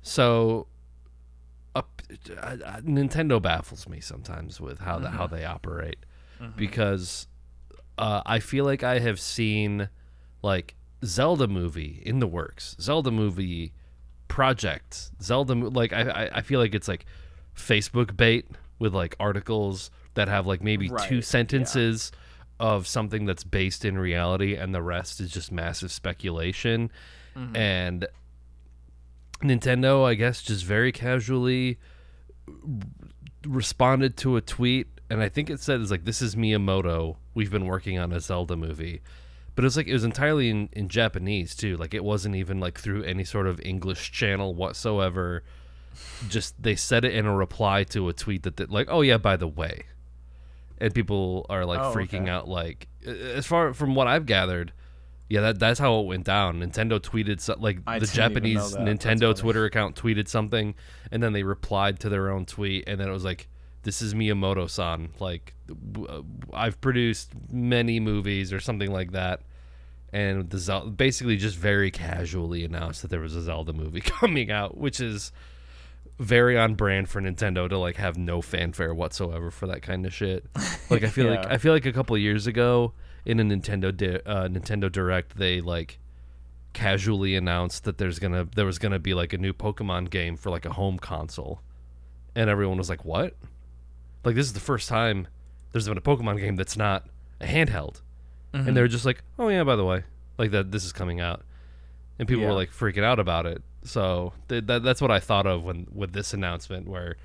So Nintendo baffles me sometimes with how they operate, because I feel like I have seen like Zelda movie in the works, Zelda movie project, like I feel like it's like Facebook bait with like articles that have like maybe two sentences of something that's based in reality, and the rest is just massive speculation. And Nintendo, I guess, just very casually responded to a tweet, and I think it said, "It's like, this is Miyamoto. We've been working on a Zelda movie," but it was entirely in Japanese too. Like, it wasn't even like through any sort of English channel whatsoever. Just they said it in a reply to a tweet that like, "Oh yeah, by the way," and people are like freaking out. Like, as far from what I've gathered. Yeah, that's how it went down. Nintendo tweeted the Japanese Nintendo Twitter account tweeted something, and then they replied to their own tweet, and then it was like, "This is Miyamoto-san. Like, I've produced many movies," or something like that, and basically just very casually announced that there was a Zelda movie coming out, which is very on brand for Nintendo to like have no fanfare whatsoever for that kind of shit. Like, I feel like a couple of years ago, in a Nintendo Direct, they like casually announced that there was gonna be like a new Pokemon game for like a home console, and everyone was like, "What? Like, this is the first time there's been a Pokemon game that's not a handheld," and they were just like, "Oh yeah, by the way, like that this is coming out," and people were like freaking out about it. So that's what I thought of with this announcement, where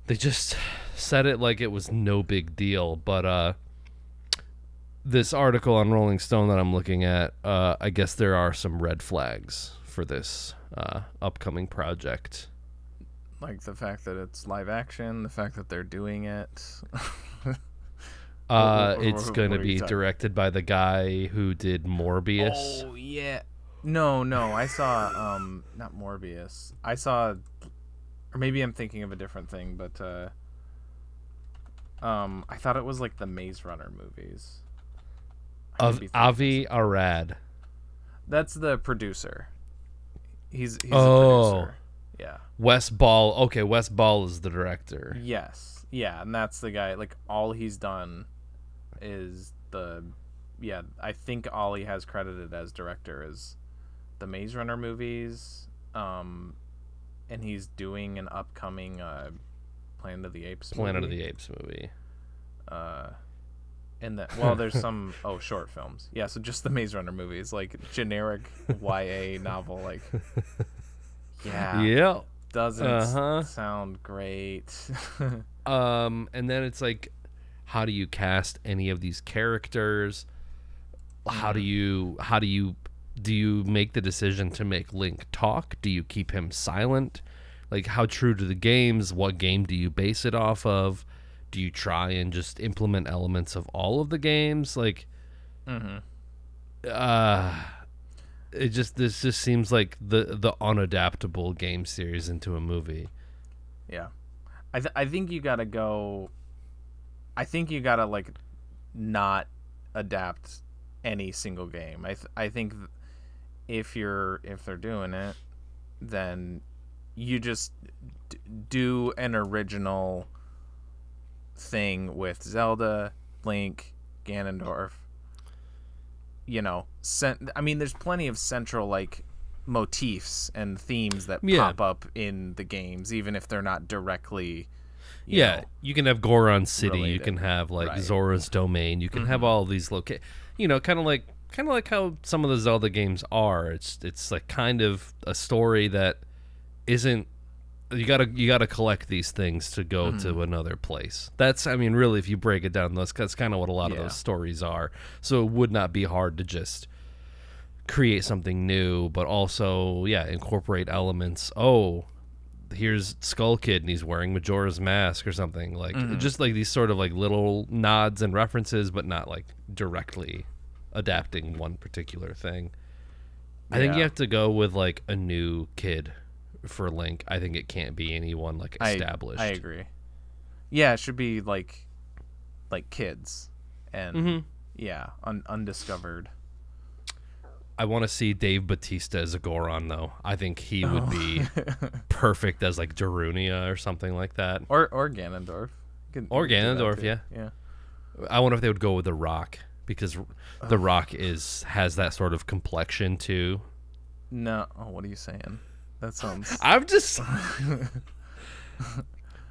they just said it like it was no big deal, but this article on Rolling Stone that I'm looking at, I guess there are some red flags for this upcoming project. Like the fact that it's live action, the fact that they're doing it. It's going to be directed by the guy who did Morbius. Oh, yeah. No, I saw, not Morbius. I saw, or maybe I'm thinking of a different thing, but, I thought it was like the Maze Runner movies. Of Avi Arad. That's the producer. He's a producer. Yeah. Wes Ball. Okay, Wes Ball is the director. Yes. Yeah, and that's the guy. Like, all he's done is I think all he has credited as director is the Maze Runner movies. And he's doing an upcoming Planet of the Apes movie. And that, there's some short films. Yeah, so just the Maze Runner movies, like generic YA novel, like doesn't sound great. And then it's like, how do you cast any of these characters? How do you make the decision to make Link talk? Do you keep him silent? Like, how true to the games? What game do you base it off of? Do you try and just implement elements of all of the games? Like, this just seems like the unadaptable game series into a movie. Yeah, I think you gotta go. I think you gotta like not adapt any single game. I think if they're doing it, then you just do an original thing with Zelda, Link, Ganondorf. You know, there's plenty of central like motifs and themes that pop up in the games, even if they're not directly. You can have Goron City. Related. You can have like Zora's Domain. You can have all of these kind of like how some of the Zelda games are. It's like kind of a story that isn't. You gotta collect these things to go to another place. That's, I mean, really, if you break it down, that's kind of what a lot of those stories are. So it would not be hard to just create something new, but also, incorporate elements. Oh, here's Skull Kid and he's wearing Majora's Mask or something. Like, just like these sort of like little nods and references, but not like directly adapting one particular thing. I think you have to go with like a new kid for Link. I think it can't be anyone like established. I agree. Yeah, it should be like kids and undiscovered. I want to see Dave Bautista as a Goron, though. I think he would be perfect as like Darunia or something like that. Or Ganondorf. Or Ganondorf, yeah. Yeah. I wonder if they would go with The Rock, because The Rock has that sort of complexion too. No. Oh, what are you saying? That sounds. I'm just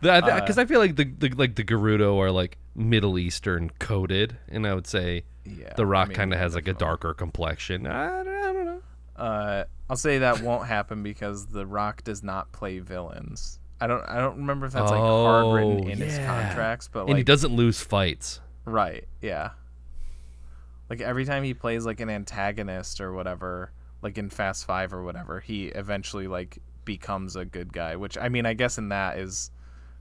because I feel like the Gerudo are like Middle Eastern coded, and I would say The Rock kind of has like a darker complexion. I don't know. I'll say that won't happen because The Rock does not play villains. I don't remember if that's like hard written in his contracts, but like, and he doesn't lose fights. Right? Yeah. Like every time he plays like an antagonist or whatever, like in Fast 5 or whatever, he eventually like becomes a good guy. Which I mean, I guess in that is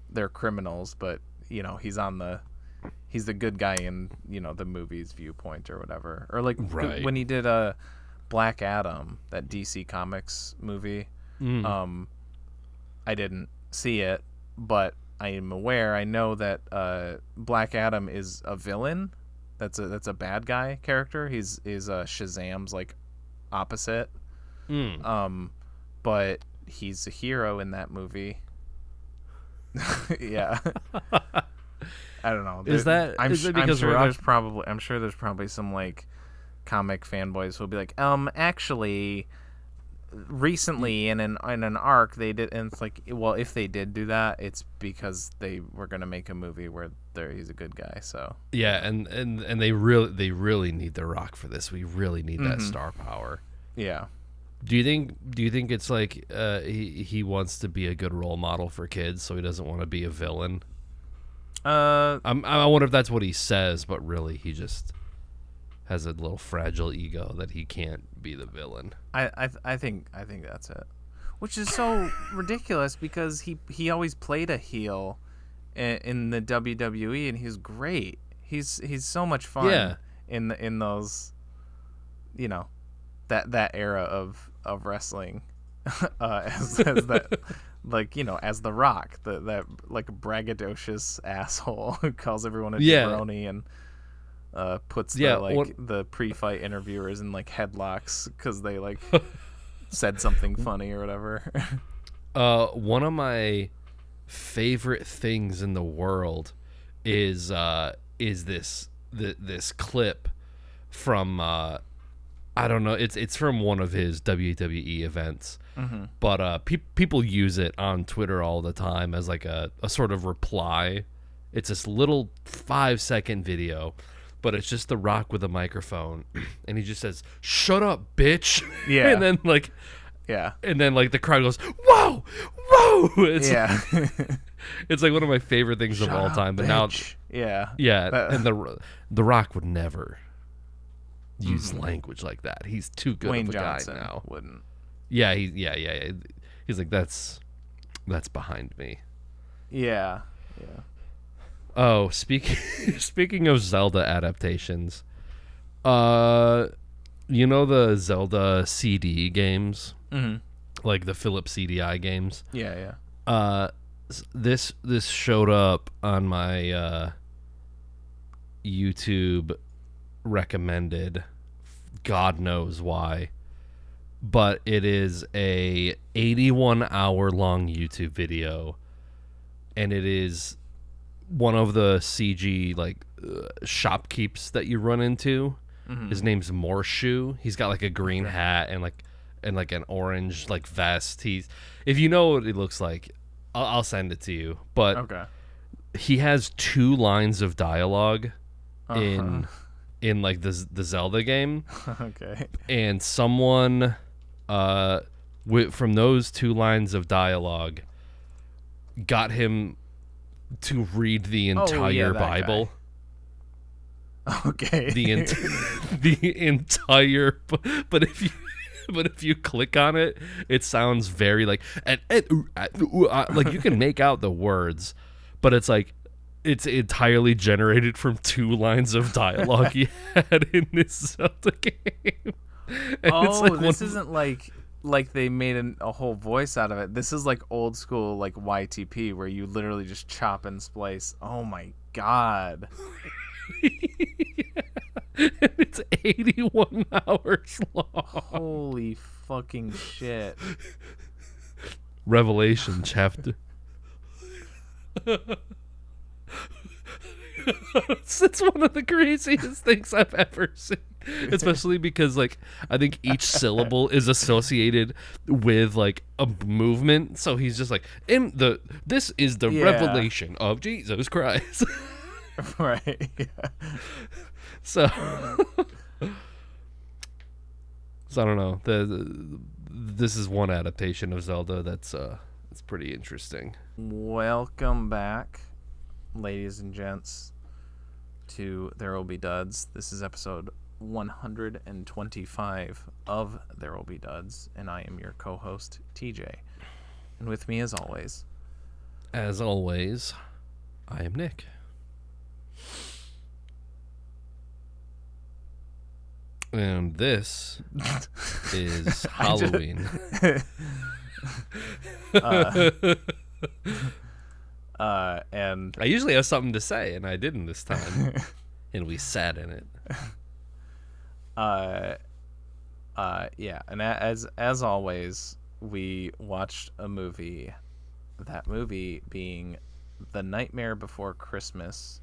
they're criminals, but you know he's the good guy in the movie's viewpoint or whatever. Or like when he did Black Adam, that DC Comics movie. I didn't see it, but I am aware. I know that Black Adam is a villain. That's a bad guy character. He's Shazam's like opposite. But he's a hero in that movie. Yeah. I don't know. I'm sure there's probably some like comic fanboys who'll be like, actually, recently in an arc they did, and it's like, well, if they did do that, it's because they were gonna make a movie where he's a good guy. So yeah, and they really need The Rock for this. We really need that star power. Yeah. Do you think it's like he wants to be a good role model for kids, so he doesn't want to be a villain? I wonder if that's what he says, but really he just has a little fragile ego that he can't be the villain. I think that's it, which is so ridiculous because he always played a heel in the WWE, and he's great. He's so much fun. Yeah. In those, that era of wrestling, as that. Like, as The Rock, that like braggadocious asshole who calls everyone a jabroni and puts the pre-fight interviewers in like headlocks because they like said something funny or whatever. One of my favorite things in the world is this clip from I don't know, it's from one of his WWE events. But people use it on Twitter all the time as like a sort of reply. It's this little 5-second video, but it's just The Rock with a microphone, and he just says, "Shut up, bitch!" Yeah, and then like, yeah, and then like the crowd goes, "Whoa, whoa!" It's it's like one of my favorite things of all time. But bitch. Now, and the Rock would never use language like that. He's too good Dwayne of a Johnson guy now. Wouldn't. Yeah, he's like, that's behind me. Yeah. Oh, speaking of Zelda adaptations, the Zelda CD games, like the Philips CDI games. Yeah. This showed up on my YouTube recommended. God knows why. But it is a 81-hour long YouTube video, and it is one of the CG like shopkeeps that you run into. His name's Morshu. He's got like a green hat and like an orange like vest. If you know what he looks like, I'll send it to you. But he has 2 lines of dialogue in like the Zelda game. Okay. And someone from those 2 lines of dialogue got him to read the entire Bible. Guy. Okay. The entire, but if you click on it, it sounds very like like you can make out the words, but it's like it's entirely generated from 2 lines of dialogue he had in this Zelda game. And this isn't like they made a whole voice out of it. This is like old school like YTP where you literally just chop and splice. Oh my god. And it's 81 hours long. Holy fucking shit. Revelation chapter. It's one of the craziest things I've ever seen. Especially because, like, I think each syllable is associated with, like, a movement. So he's just like, this is the revelation of Jesus Christ. Right. Yeah. So I don't know. This is one adaptation of Zelda that's it's pretty interesting. Welcome back, ladies and gents, to ThereWillBeDuds. This is episode 125 of ThereWillBeDuds, and I am your co-host, TJ. And with me, as always, I am Nick. And this is Halloween. And I usually have something to say, and I didn't this time. And we sat in it. Yeah, and as always, we watched a movie. That movie being The Nightmare Before Christmas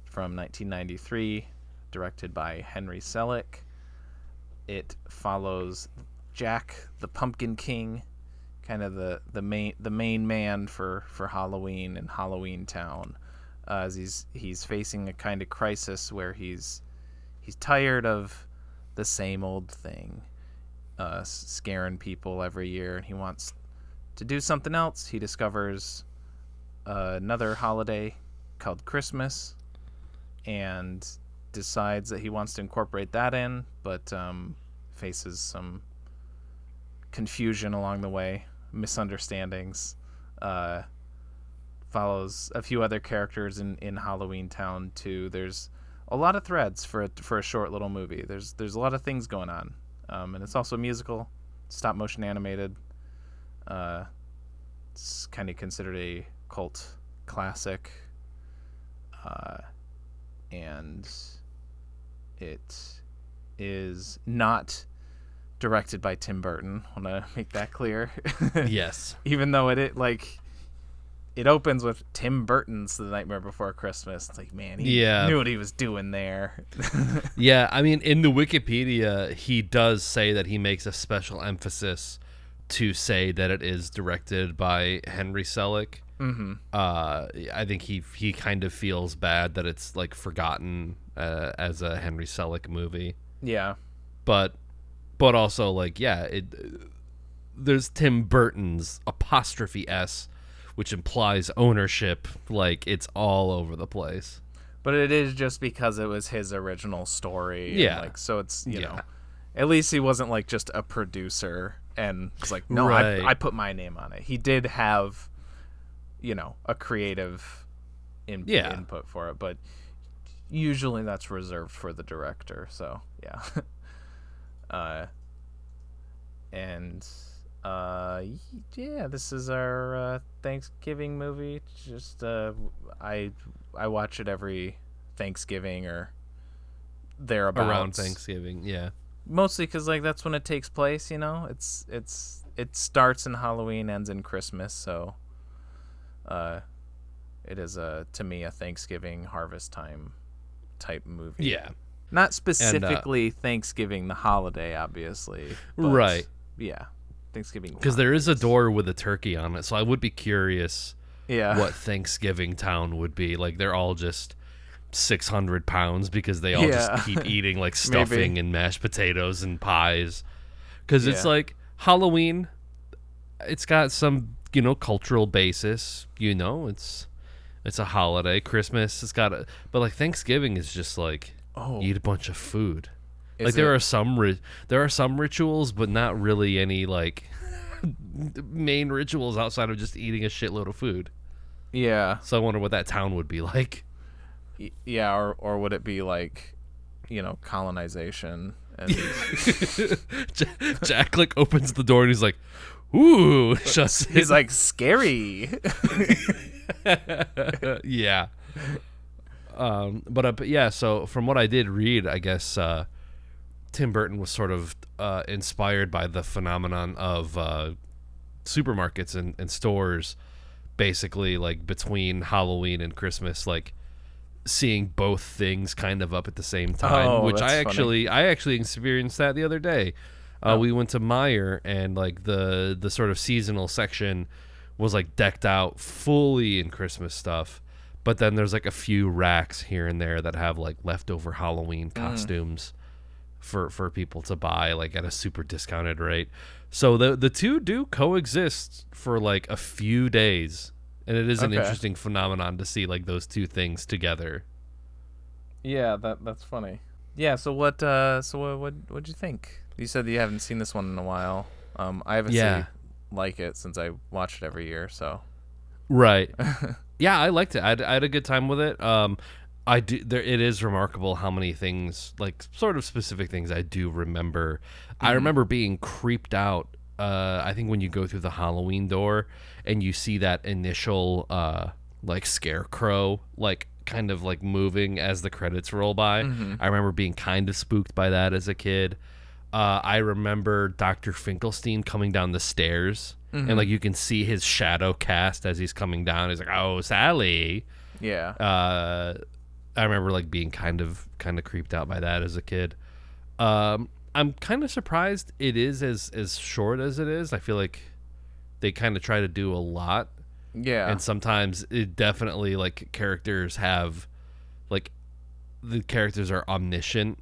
from 1993, directed by Henry Selick. It follows Jack the Pumpkin King, kind of the main man for Halloween in Halloween Town, as he's facing a kind of crisis where he's tired of the same old thing, scaring people every year, and he wants to do something else. He discovers another holiday called Christmas and decides that he wants to incorporate that in, but faces some confusion along the way, misunderstandings, follows a few other characters in Halloween Town too. There's a lot of threads for a short little movie. There's a lot of things going on, and it's also a musical, stop motion animated. It's kind of considered a cult classic, and it is not directed by Tim Burton. I want to make that clear. Yes. Even though it opens with Tim Burton's The Nightmare Before Christmas. It's like, man, he knew what he was doing there. Yeah, I mean, in the Wikipedia, he does say that he makes a special emphasis to say that it is directed by Henry Selick. Mm-hmm. I think he kind of feels bad that it's like forgotten as a Henry Selick movie. Yeah, but also like there's Tim Burton's apostrophe S, which implies ownership. Like it's all over the place. But it is just because it was his original story. Yeah. And so it's you know, at least he wasn't like just a producer and was like, no, right. I put my name on it. He did have, a creative input for it, but usually that's reserved for the director. So yeah. This is our Thanksgiving movie. Just I watch it every Thanksgiving or thereabouts. Around Thanksgiving, yeah. Mostly because that's when it takes place. It starts in Halloween, ends in Christmas. So, it is to me a Thanksgiving harvest time type movie. Yeah. Not specifically Thanksgiving, the holiday, obviously. But right. Yeah. Thanksgiving. Because there is a door with a turkey on it, so I would be curious what Thanksgiving Town would be. Like, they're all just 600 pounds because they all just keep eating, like, stuffing and mashed potatoes and pies. Because it's like Halloween, it's got some, cultural basis. It's a holiday. Christmas, it's got a... But, like, Thanksgiving is just, like... eat a bunch of food. There are some rituals, but not really any like main rituals outside of just eating a shitload of food. Yeah. So I wonder what that town would be like. Yeah, or would it be like, colonization? And Jack like opens the door and he's like, "Ooh!" He's like, "Scary." Yeah. But yeah, so from what I did read, I guess Tim Burton was sort of inspired by the phenomenon of supermarkets and stores, basically like between Halloween and Christmas, like seeing both things kind of up at the same time, which I actually experienced that the other day. We went to Meijer, and like the sort of seasonal section was like decked out fully in Christmas stuff, but then there's like a few racks here and there that have like leftover Halloween costumes for people to buy like at a super discounted rate. So the two do coexist for like a few days, and it is an interesting phenomenon to see like those two things together. Yeah, that's funny. Yeah, so what'd you think? You said that you haven't seen this one in a while. I haven't seen like it since I watch it every year, so. Right. Yeah, I liked it. I had a good time with it. It is remarkable how many things, like sort of specific things, I do remember. I remember being creeped out. I think when you go through the Halloween door and you see that initial like scarecrow, like kind of like moving as the credits roll by. I remember being kind of spooked by that as a kid. I remember Dr. Finkelstein coming down the stairs, and like you can see his shadow cast as he's coming down. He's like, "Oh, Sally." Yeah. I remember like being kind of creeped out by that as a kid. I'm kind of surprised it is as short as it is. I feel like they kind of try to do a lot. Yeah. And sometimes it definitely like characters have like the characters are omniscient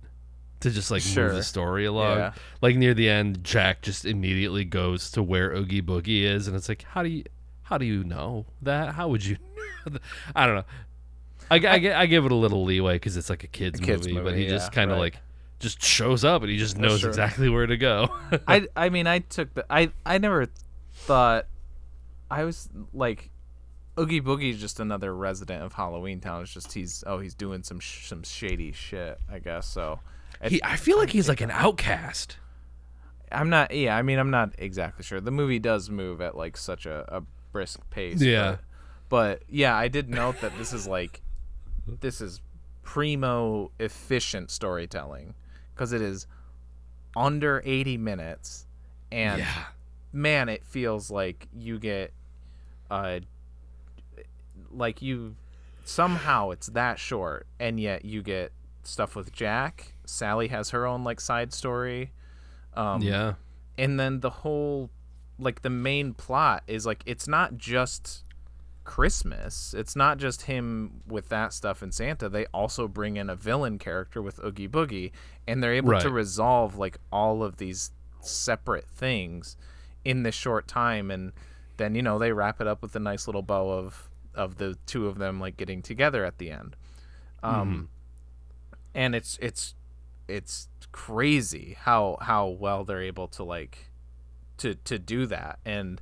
to just like move the story along. Yeah. Like near the end, Jack just immediately goes to where Oogie Boogie is, and it's like, how do you know that? How would you know? I don't know. I give it a little leeway because it's like a kid's movie, but he just kind of like just shows up and he just knows exactly where to go. I mean, I never thought, I was like, Oogie Boogie's just another resident of Halloween Town. It's just he's doing some shady shit, I guess. So I feel like he's like an outcast. I'm not exactly sure. The movie does move at like such a brisk pace. Yeah. But yeah, I did note that this is primo efficient storytelling, because it is under 80 minutes, and man, it feels like you get like you somehow it's that short, and yet you get stuff with Jack. Sally has her own like side story, and then the whole like the main plot is like, it's not just Christmas, it's not just him with that stuff and Santa. They also bring in a villain character with Oogie Boogie, and they're able to resolve like all of these separate things in this short time, and then they wrap it up with a nice little bow of the two of them like getting together at the end. And it's crazy how well they're able to like to do that. And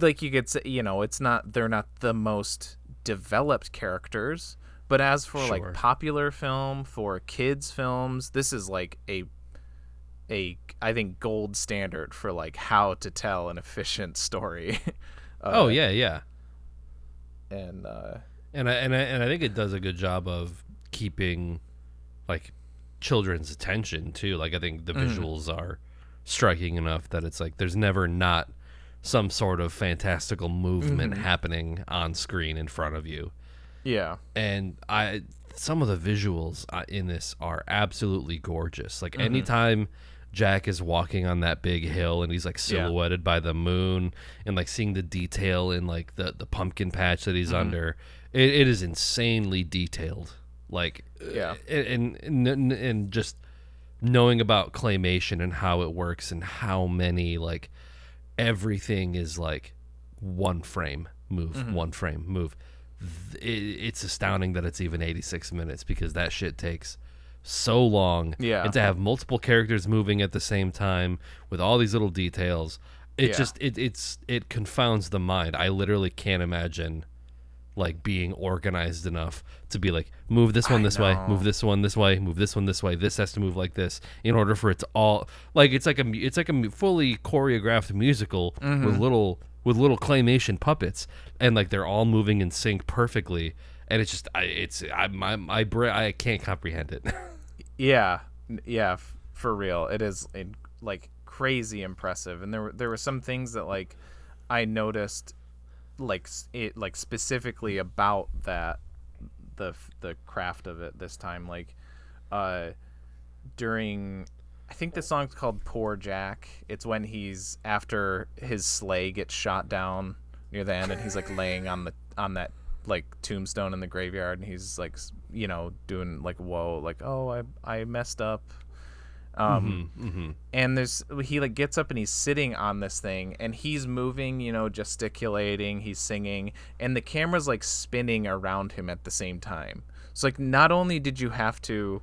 like you could say, they're not the most developed characters, but as for like popular film, for kids films, this is like a I think gold standard for like how to tell an efficient story. And I think it does a good job of keeping like children's attention too. Like I think the visuals are striking enough that it's like there's never not some sort of fantastical movement happening on screen in front of you. Yeah. And some of the visuals in this are absolutely gorgeous. Like anytime Jack is walking on that big hill and he's like silhouetted by the moon, and like seeing the detail in like the pumpkin patch that he's under, it is insanely detailed. Like and just knowing about claymation and how it works, and how many like everything is like one frame move, one frame move. It's astounding that it's even 86 minutes, because that shit takes so long. Yeah. And to have multiple characters moving at the same time with all these little details, it confounds the mind. I literally can't imagine like being organized enough to be like, move this one this way, move this one this way, move this one this way. This has to move like this in order for it to all like it's like a fully choreographed musical with little claymation puppets, and like they're all moving in sync perfectly. and it's just I can't comprehend it. Yeah, yeah, for real. It is like crazy impressive, and there were some things that like I noticed, like specifically about that the craft of it this time, like during, I think the song's called Poor Jack. It's when he's after his sleigh gets shot down near the end, and he's like laying on that like tombstone in the graveyard, and he's like, you know, doing like, whoa, like, oh, I messed up. And he like gets up and he's sitting on this thing and he's moving, you know, gesticulating, he's singing, and the camera's like spinning around him at the same time. So like, not only did you have to,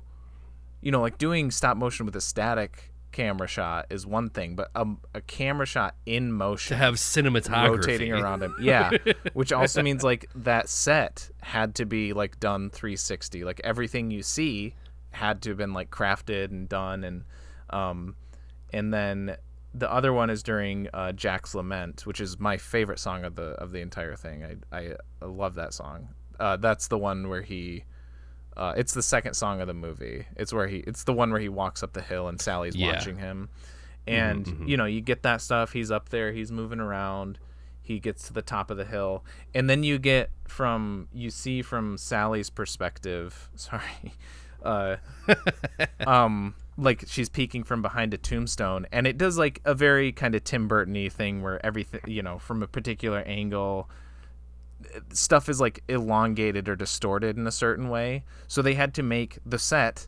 you know, like doing stop motion with a static camera shot is one thing, but a camera shot in motion to have cinematography rotating around him, yeah, which also means like that set had to be like done 360, like everything you see had to have been like crafted and done, and then the other one is during Jack's Lament, which is my favorite song of the entire thing. I love that song. That's the one where he it's the second song of the movie. It's the one where he walks up the hill and Sally's watching him, and you know, you get that stuff. He's up there, he's moving around, he gets to the top of the hill, and then you see from Sally's perspective, like she's peeking from behind a tombstone, and it does like a very kind of Tim Burton-y thing where everything, you know, from a particular angle, stuff is like elongated or distorted in a certain way. So they had to make the set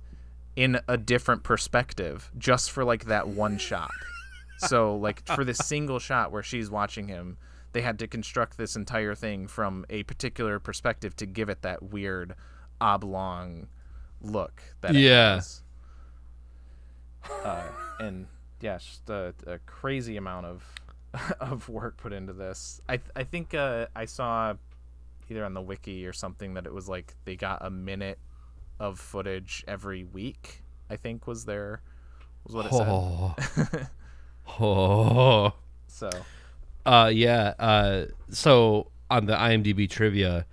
in a different perspective just for like that one shot. So like for this single shot where she's watching him, they had to construct this entire thing from a particular perspective to give it that weird oblong look that it has. And yeah, just a crazy amount of work put into this. I think I saw either on the wiki or something that it was like they got a minute of footage every week, I think was what it said. So so on the IMDb trivia,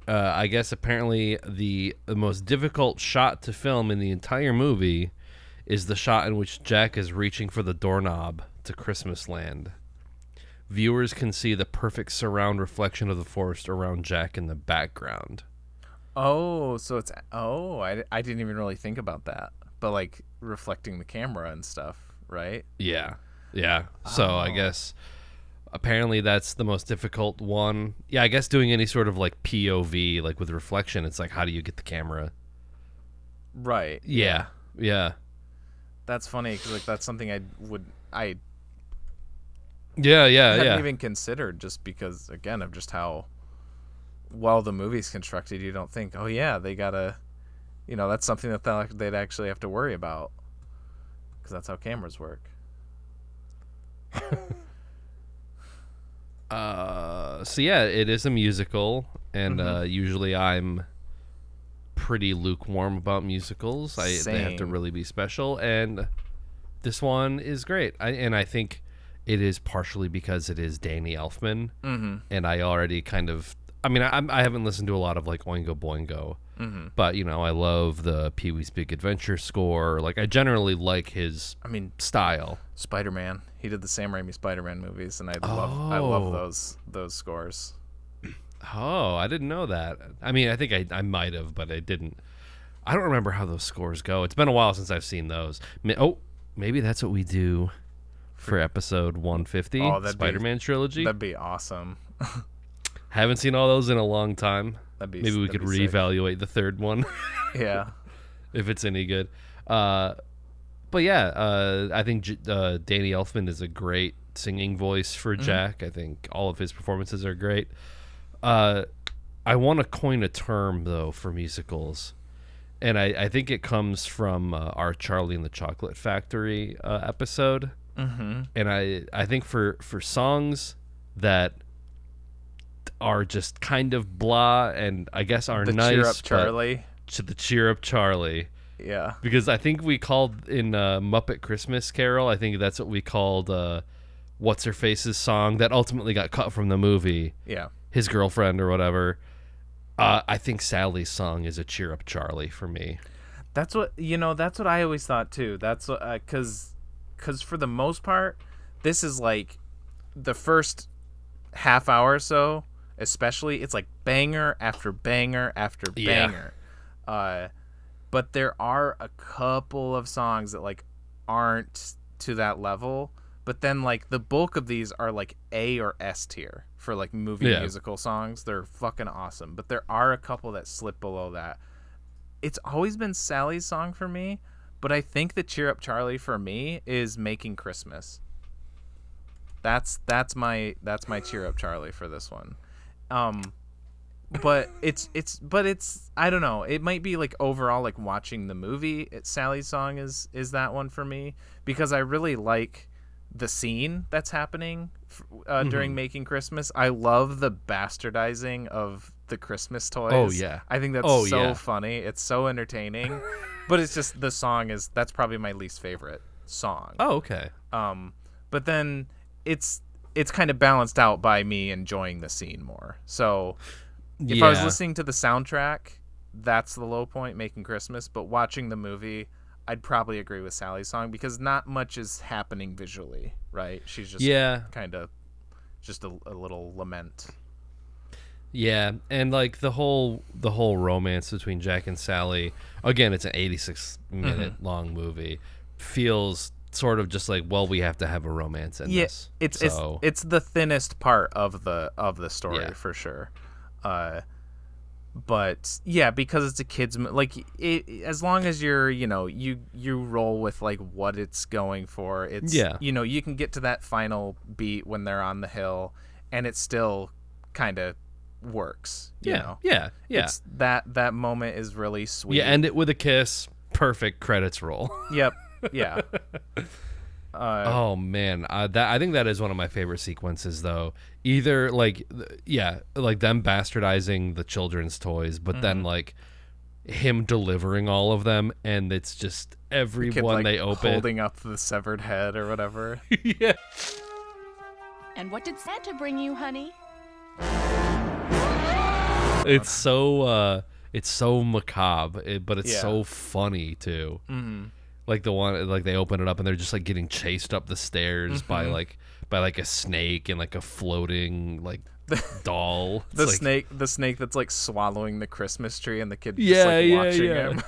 I guess apparently the most difficult shot to film in the entire movie is the shot in which Jack is reaching for the doorknob to Christmas Land. Viewers can see the perfect surround reflection of the forest around Jack in the background. Oh, so it's I didn't even really think about that, but like reflecting the camera and stuff, right? Yeah. So I guess apparently that's the most difficult one. Yeah, I guess doing any sort of like POV, like with reflection, it's like, how do you get the camera? Right. Yeah. That's funny because like that's something I hadn't hadn't even considered, just because again of just how well the movie's constructed. You don't think, oh yeah, they gotta, you know, that's something that they'd actually have to worry about, because that's how cameras work. So yeah, it is a musical, and usually I'm pretty lukewarm about musicals. They have to really be special, and this one is great. I think it is partially because it is Danny Elfman, and I already kind of, I mean, I haven't listened to a lot of like Oingo Boingo, but you know, I love the Pee-wee's Big Adventure score. Like, I generally like his, style. Spider-Man. He did the Sam Raimi Spider-Man movies, and I love those scores. Oh, I didn't know that. I mean, I think I might have, but I didn't. I don't remember how those scores go. It's been a while since I've seen those. Maybe that's what we do for episode 150, Spider-Man trilogy. That'd be awesome. Haven't seen all those in a long time. Maybe we could reevaluate the third one. Yeah. If it's any good. But yeah, I think Danny Elfman is a great singing voice for Jack. I think all of his performances are great. I want to coin a term, though, for musicals. And I think it comes from our Charlie and the Chocolate Factory episode. And I think for songs that are just kind of blah and I guess are nice. Cheer Up Charlie. The Cheer Up Charlie. Yeah. Because I think we called in Muppet Christmas Carol, I think that's what we called What's-Her-Face's song that ultimately got cut from the movie. Yeah. His Girlfriend or whatever. I think Sally's song is a Cheer Up Charlie for me. That's what that's what I always thought too. That's what because for the most part, this is like the first half hour or so, especially. It's like banger after banger after banger. But there are a couple of songs that like aren't to that level. But then like the bulk of these are like A or S tier for like movie musical songs. They're fucking awesome. But there are a couple that slip below that. It's always been Sally's song for me, but I think the Cheer Up Charlie for me is Making Christmas. That's my Cheer Up Charlie for this one. But it's I don't know. It might be like overall like watching the movie. Sally's song is that one for me because I really like the scene that's happening during Making Christmas. I love the bastardizing of the Christmas toys. Oh yeah, I think that's so funny. It's so entertaining, but it's just the song that's probably my least favorite song. Oh okay. But then it's kind of balanced out by me enjoying the scene more. So if I was listening to the soundtrack, that's the low point, Making Christmas. But watching the movie, I'd probably agree with Sally's song because not much is happening visually, right? She's just kind of just a little lament. Yeah, and like the whole romance between Jack and Sally, again, it's an 86-minute long movie, feels sort of just like, well, we have to have a romance in this. It's the thinnest part of the story for sure. But yeah, because it's a kids like as long as you're you roll with like what it's going for, it's you can get to that final beat when they're on the hill and it still kind of works. Yeah. It's that moment is really sweet. Yeah, end it with a kiss. Perfect credits roll. Yep. Yeah. Oh man, I think that is one of my favorite sequences though. Either like like them bastardizing the children's toys, but then like him delivering all of them, and it's just every kid, one like, they open holding up the severed head or whatever. Yeah. And what did Santa bring you, honey? It's so macabre, but it's so funny too. Mm-hmm. Like the one, like they open it up and they're just like getting chased up the stairs by a snake and like a floating like doll. The snake that's like swallowing the Christmas tree and the kid just like watching him.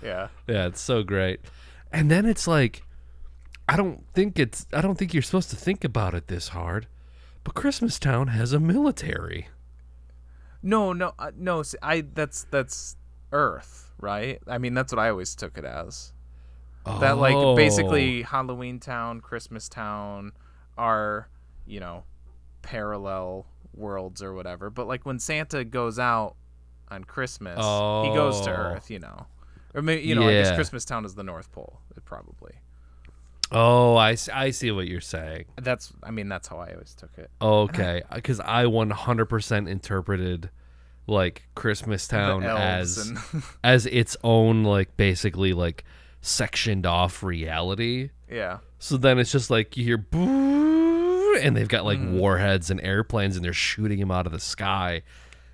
Yeah, it's so great. And then it's like, I don't think you're supposed to think about it this hard, but Christmas Town has a military. No. That's Earth, right? I mean, that's what I always took it as. Oh. That like basically Halloween Town, Christmas Town are, parallel worlds or whatever. But like when Santa goes out on Christmas, he goes to Earth, Or maybe, I guess Christmas Town is the North Pole, probably. Oh, I see what you're saying. That's how I always took it. Okay, because I 100% interpreted like Christmas Town as its own like basically like sectioned off reality. Yeah. So then it's just like you hear boo, and they've got like warheads and airplanes and they're shooting him out of the sky.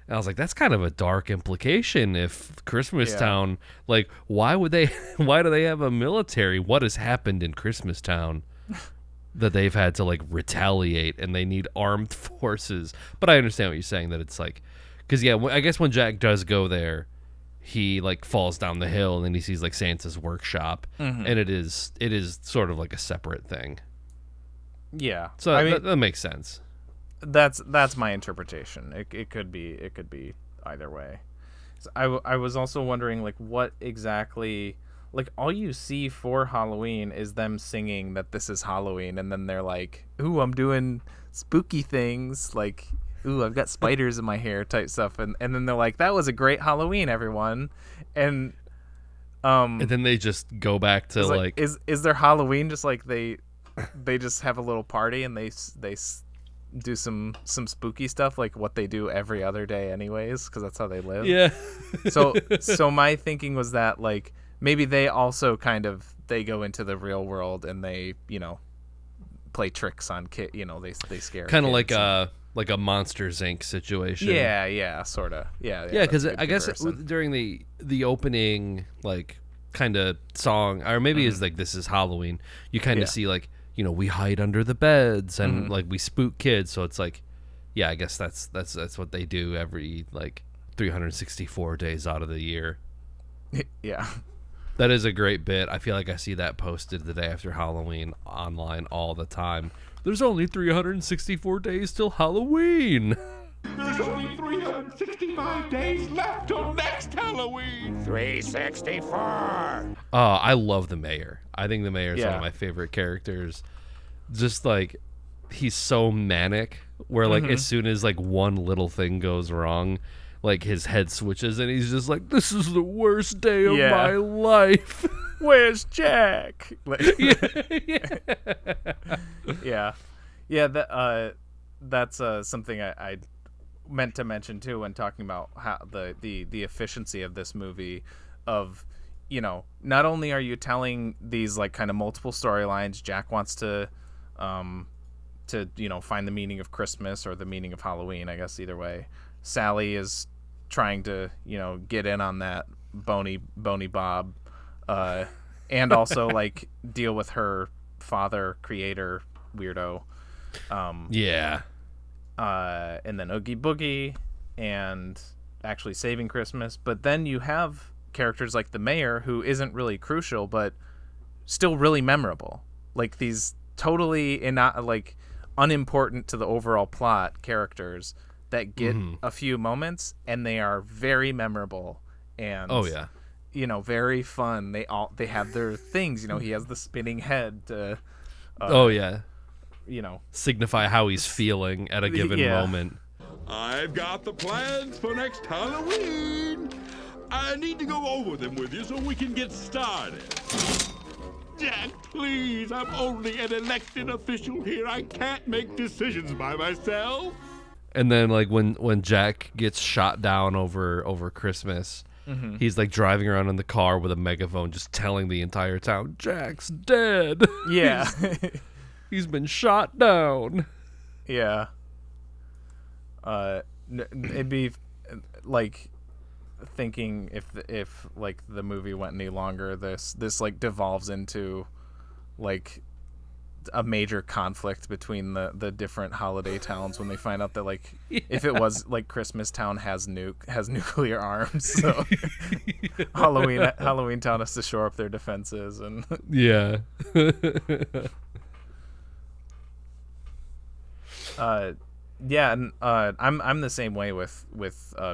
And I was like, that's kind of a dark implication. If Christmas Town, like, why do they have a military? What has happened in Christmas Town that they've had to like retaliate and they need armed forces? But I understand what you're saying, that it's like, because I guess when Jack does go there, he like falls down the hill and then he sees like Santa's workshop, and it is sort of like a separate thing. Yeah. So that makes sense. That's my interpretation. It could be either way. So I was also wondering like what exactly, like all you see for Halloween is them singing that this is Halloween, and then they're like, "Ooh, I'm doing spooky things," like, "Ooh, I've got spiders in my hair," type stuff, and then they're like, "That was a great Halloween, everyone," and then they just go back to like is their Halloween just like they just have a little party and they do some spooky stuff like what they do every other day anyways, because that's how they live. Yeah. so my thinking was that like maybe they also they go into the real world and they play tricks on they scare kind of kids. like like a Monsters Inc. situation. Yeah, sort of. Yeah, Yeah, because I guess comparison. during the opening, like, kind of song, or maybe it's like This Is Halloween, you kind of see, like, we hide under the beds and like we spook kids. So it's like, yeah, I guess that's what they do every like 364 days out of the year. Yeah. That is a great bit. I feel like I see that posted the day after Halloween online all the time. There's only 364 days till Halloween. There's only 365 days left till next Halloween. 364. Oh, I love the mayor. I think the mayor is one Yeah. of my favorite characters. Just like, he's so manic, where like as soon as like one little thing goes wrong, like his head switches and he's just like, this is the worst day of my life. Where's Jack? Yeah. That's something I meant to mention too when talking about how the efficiency of this movie. Of, not only are you telling these like kind of multiple storylines. Jack wants to find the meaning of Christmas or the meaning of Halloween, I guess either way. Sally is trying to get in on that bony Bob, and also like deal with her father creator weirdo, Yeah. and then Oogie Boogie, and actually saving Christmas. But then you have characters like the mayor, who isn't really crucial but still really memorable, like these totally like unimportant to the overall plot characters that get a few moments and they are very memorable and very fun. They have their things. He has the spinning head to signify how he's feeling at a given moment. I've got the plans for next Halloween. I need to go over them with you so we can get started. Jack, please, I'm only an elected official here. I can't make decisions by myself. And then like when Jack gets shot down over Christmas, he's like driving around in the car with a megaphone just telling the entire town, Jack's dead. Yeah. He's been shot down. Yeah. It'd be like thinking if like the movie went any longer, this like devolves into like a major conflict between the different holiday towns when they find out that like if it was like Christmas Town has nuclear arms, so Halloween Town has to shore up their defenses and yeah. And I'm the same way with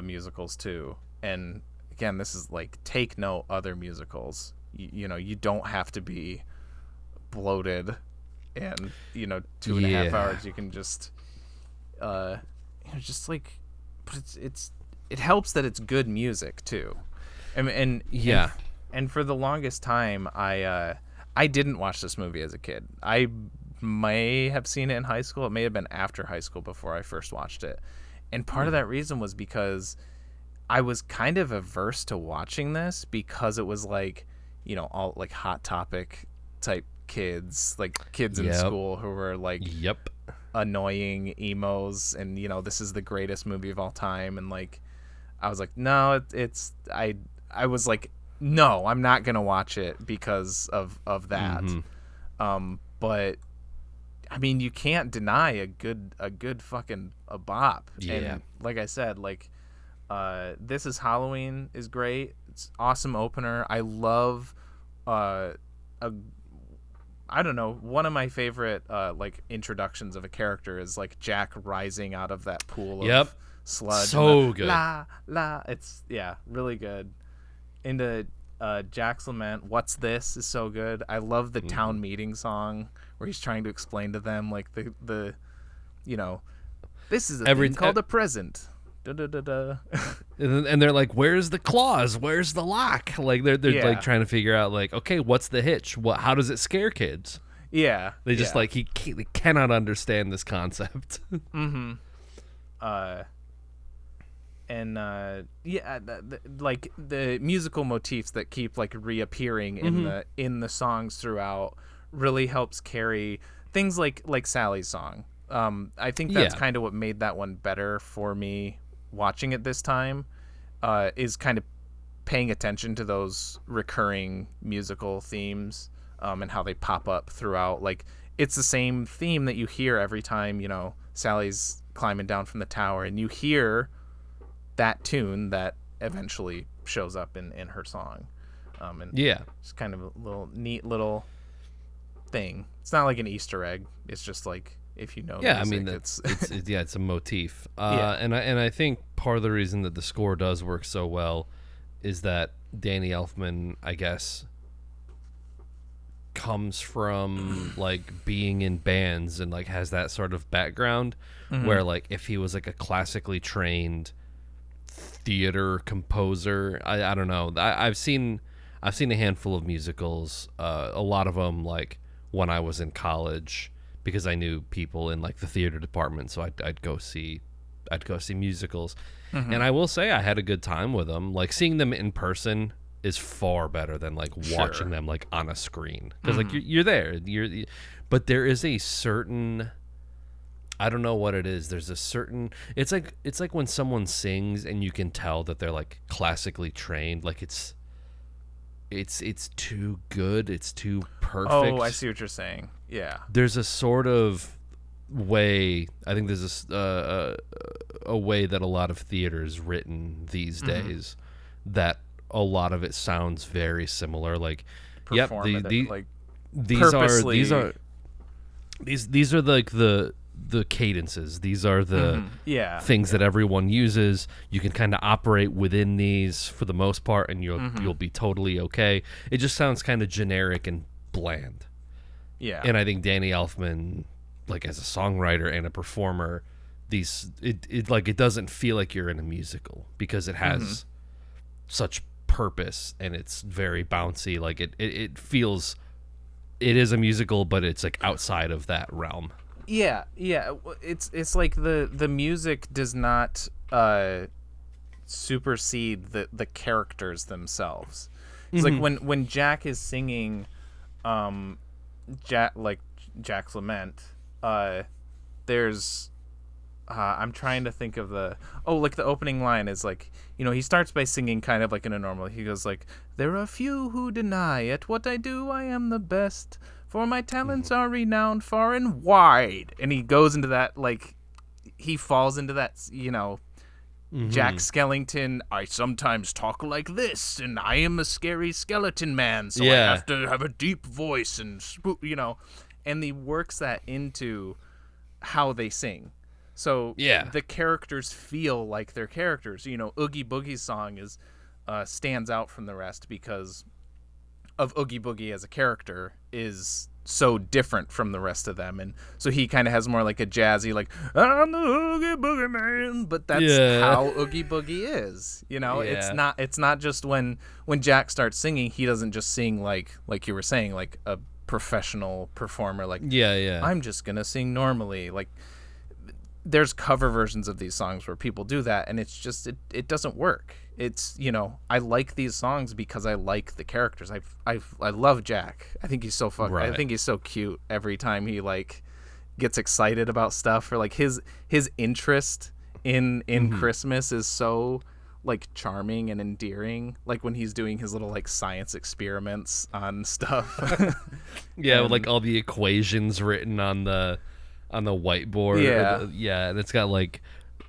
musicals too. And again, this is like, take note, other musicals. You don't have to be bloated and 2.5 hours. You can just just like, but it helps that it's good music too. And for the longest time, I didn't watch this movie as a kid. I may have seen it in high school. It may have been after high school before I first watched it. And part of that reason was because I was kind of averse to watching this because it was like, all like Hot Topic type kids, like kids in school who were like annoying emos and, this is the greatest movie of all time. And like, I was like, no, I was like, no, I'm not going to watch it because of that. But I mean, you can't deny a good fucking a bop. Yeah. And like I said, like, This Is Halloween is great. It's awesome opener. I love, I don't know, one of my favorite like introductions of a character is like Jack rising out of that pool of sludge. So good. It's really good. Into Jack's Lament, What's This is so good. I love the town meeting song where he's trying to explain to them like the this is a thing called a present. Da, da, da, da. And they're like, where's the clause? Where's the lock? Like they're like trying to figure out like, okay, what's the hitch? How does it scare kids? Yeah. They just like they cannot understand this concept. Like the musical motifs that keep like reappearing in the songs throughout really helps carry things like Sally's song. I think that's Yeah. kind of what made that one better for me watching it this time, is kind of paying attention to those recurring musical themes, and how they pop up throughout. Like, it's the same theme that you hear every time, Sally's climbing down from the tower, and you hear that tune that eventually shows up in her song. And Yeah. it's kind of a little neat little thing. It's not like an Easter egg. It's just like, if you know Yeah, music, I mean, it's a motif. Yeah. And I think part of the reason that the score does work so well is that Danny Elfman, I guess, comes from like being in bands and like has that sort of background where like if he was like a classically trained theater composer, I don't know. I've seen a handful of musicals, a lot of them like when I was in college, because I knew people in like the theater department, so I'd go see musicals. And I will say I had a good time with them. Like, seeing them in person is far better than like watching them like on a screen, because like you're there, but there is a certain, I don't know what it is. There's a certain, it's like when someone sings and you can tell that they're like classically trained. Like it's too good. It's too perfect. Oh, I see what you're saying. Yeah. There's a sort of way, I think there's a way that a lot of theater is written these days, that a lot of it sounds very similar. Like, yep, Like, these are like the cadences. These are the things that everyone uses. You can kind of operate within these for the most part, and you'll be totally okay. It just sounds kind of generic and bland. Yeah. And I think Danny Elfman, like as a songwriter and a performer, it doesn't feel like you're in a musical, because it has such purpose and it's very bouncy. Like it feels, it is a musical, but it's like outside of that realm. Yeah. It's like the music does not supersede the characters themselves. It's like when Jack is singing, Jack's Lament, there's I'm trying to think of the opening line is like, he starts by singing kind of like in a normal, he goes like, there are few who deny it, what I do I am the best, for my talents are renowned far and wide, and he goes into that, like, he falls into that, Jack Skellington, I sometimes talk like this, and I am a scary skeleton man, so I have to have a deep voice and and he works that into how they sing. So the characters feel like they're characters. Oogie Boogie's song stands out from the rest because of Oogie Boogie as a character is so different from the rest of them, and so he kind of has more like a jazzy, like, I'm the Oogie Boogie man, but that's how Oogie Boogie is. It's not just when Jack starts singing, he doesn't just sing like you were saying, like a professional performer, like I'm just gonna sing normally. Like, there's cover versions of these songs where people do that, and it's just it doesn't work. It's I like these songs because I like the characters. I love Jack. I think he's so fucking. Right. I think he's so cute every time he like gets excited about stuff, or like his interest in Christmas is so like charming and endearing. Like when he's doing his little like science experiments on stuff. With like all the equations written on the whiteboard. And it's got like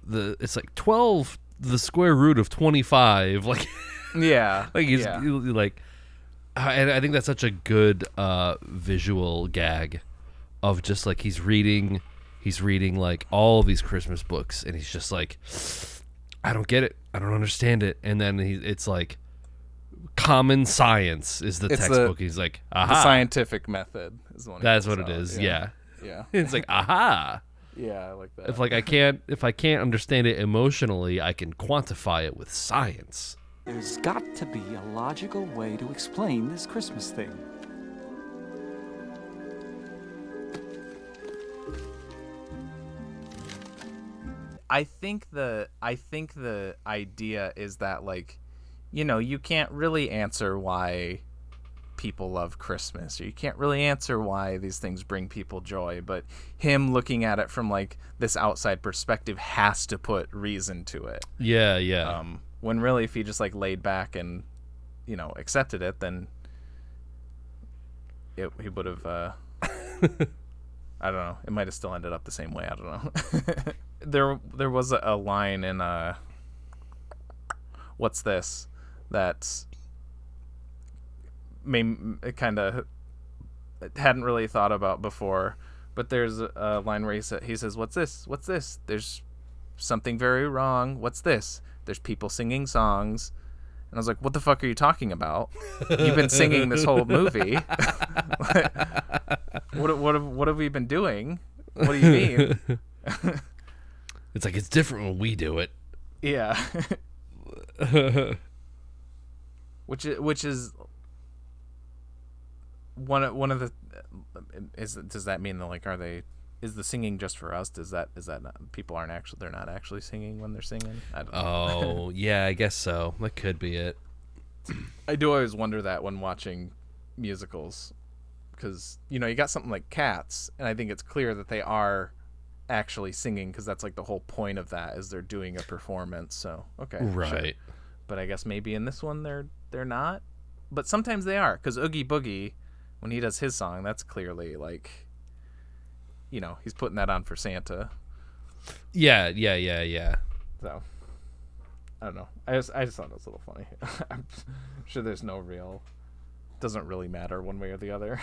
it's like 12 the square root of 25, like like he's like, and I think that's such a good visual gag of just like he's reading like all these Christmas books, and he's just like, I don't get it, I don't understand it, and then it's like common science is the textbook. He's like, aha, the scientific method is one. That's what it is. Yeah. It's like, aha. Yeah, I like that. If I can't understand it emotionally, I can quantify it with science. There's got to be a logical way to explain this Christmas thing. I think the idea is that, like, you can't really answer why people love Christmas, or you can't really answer why these things bring people joy, but him looking at it from like this outside perspective has to put reason to it. Yeah. When really, if he just like laid back and, you know, accepted it, then he would have, I don't know, it might have still ended up the same way. I don't know. There was a line in, What's This? That's kind of hadn't really thought about before, but there's a line where he says, "What's this? What's this? There's something very wrong. What's this? There's people singing songs." And I was like, "What the fuck are you talking about? You've been singing this whole movie. What have we been doing? What do you mean?" It's like, it's different when we do it. Yeah. Which is one of the does that mean that like is the singing just for us? Is that not, they're not actually singing when they're singing? I don't know. Oh, yeah, I guess so. That could be it. I do always wonder that when watching musicals, because you know you got something like Cats, and I think it's clear that they are actually singing, because that's like the whole point of that, is they're doing a performance. So okay, right. Sure. But I guess maybe in this one they're not, but sometimes they are, because Oogie Boogie, when he does his song, that's clearly like, you know, he's putting that on for Santa. Yeah. So I don't know. I just thought it was a little funny. I'm sure there's doesn't really matter one way or the other.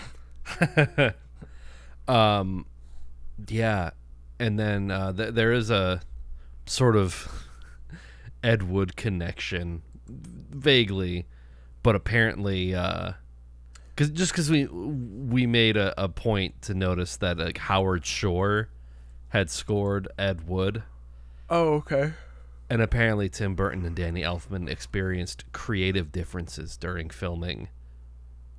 Yeah, and then there is a sort of Ed Wood connection, vaguely, but apparently, because we made a point to notice that like Howard Shore had scored Ed Wood. Oh, okay. And apparently Tim Burton and Danny Elfman experienced creative differences during filming.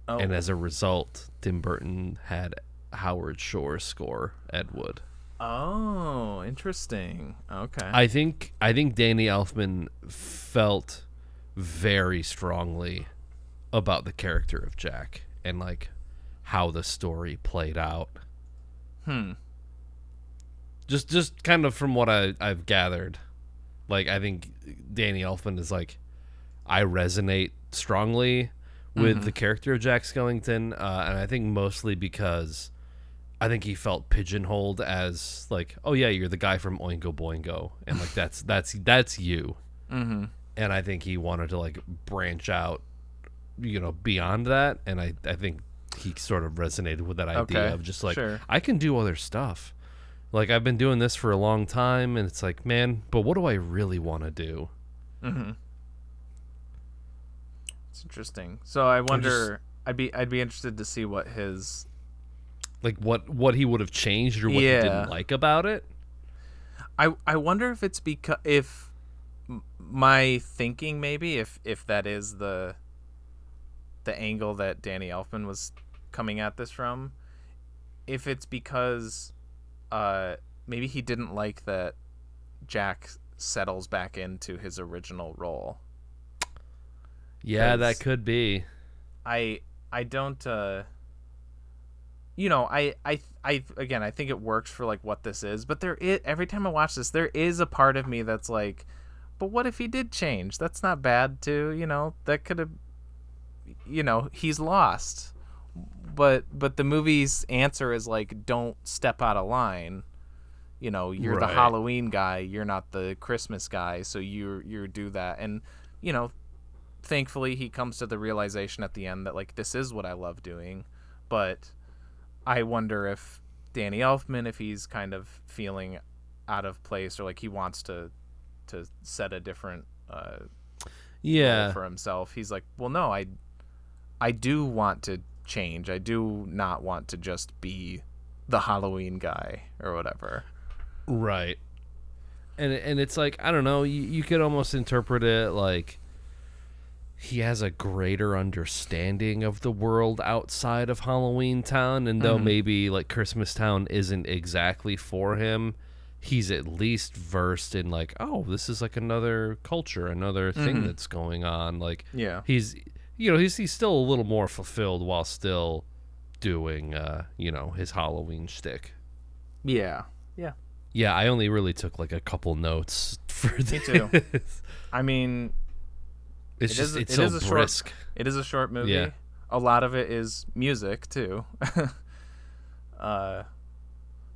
Oh. And as a result, Tim Burton had Howard Shore score Ed Wood. Oh, interesting. Okay. I think Danny Elfman felt very strongly about the character of Jack and like how the story played out. Just kind of from what I've gathered. Like, I think Danny Elfman is like, I resonate strongly with the character of Jack Skellington, and I think mostly because I think he felt pigeonholed as like, oh yeah, you're the guy from Oingo Boingo, and like that's you. And I think he wanted to like branch out, you know, beyond that, and I think he sort of resonated with that idea of just like, sure, I can do other stuff. Like, I've been doing this for a long time, and it's like, man, but what do I really want to do? It's interesting. So I wonder, I'd be interested to see what his, like, what he would have changed or what he didn't like about it. I wonder if it's because, if my thinking maybe, if that is the angle that Danny Elfman was coming at this from, if it's because maybe he didn't like that Jack settles back into his original role. Yeah, that could be. I don't you know, I again, I think it works for like what this is, but every time I watch this, there is a part of me that's like, but what if he did change? That's not bad too, you know. That could have, you know, he's lost. But the movie's answer is like, don't step out of line. You know, you're the Halloween guy, you're not the Christmas guy, so you do that. And, you know, thankfully he comes to the realization at the end that like, this is what I love doing. But I wonder if Danny Elfman, if he's kind of feeling out of place, or like he wants to set a different role for himself. He's like, well, no, I do want to change. I do not want to just be the Halloween guy or whatever. Right. And it's like, I don't know, you could almost interpret it like he has a greater understanding of the world outside of Halloween Town, and though maybe like Christmas Town isn't exactly for him, he's at least versed in like, oh, this is like another culture, another thing that's going on. Like, he's he's still a little more fulfilled while still doing his Halloween shtick. Yeah. Yeah, I only really took like a couple notes for this. Me too. I mean, It's it just is so a brisk. It is a short movie. Yeah. A lot of it is music too.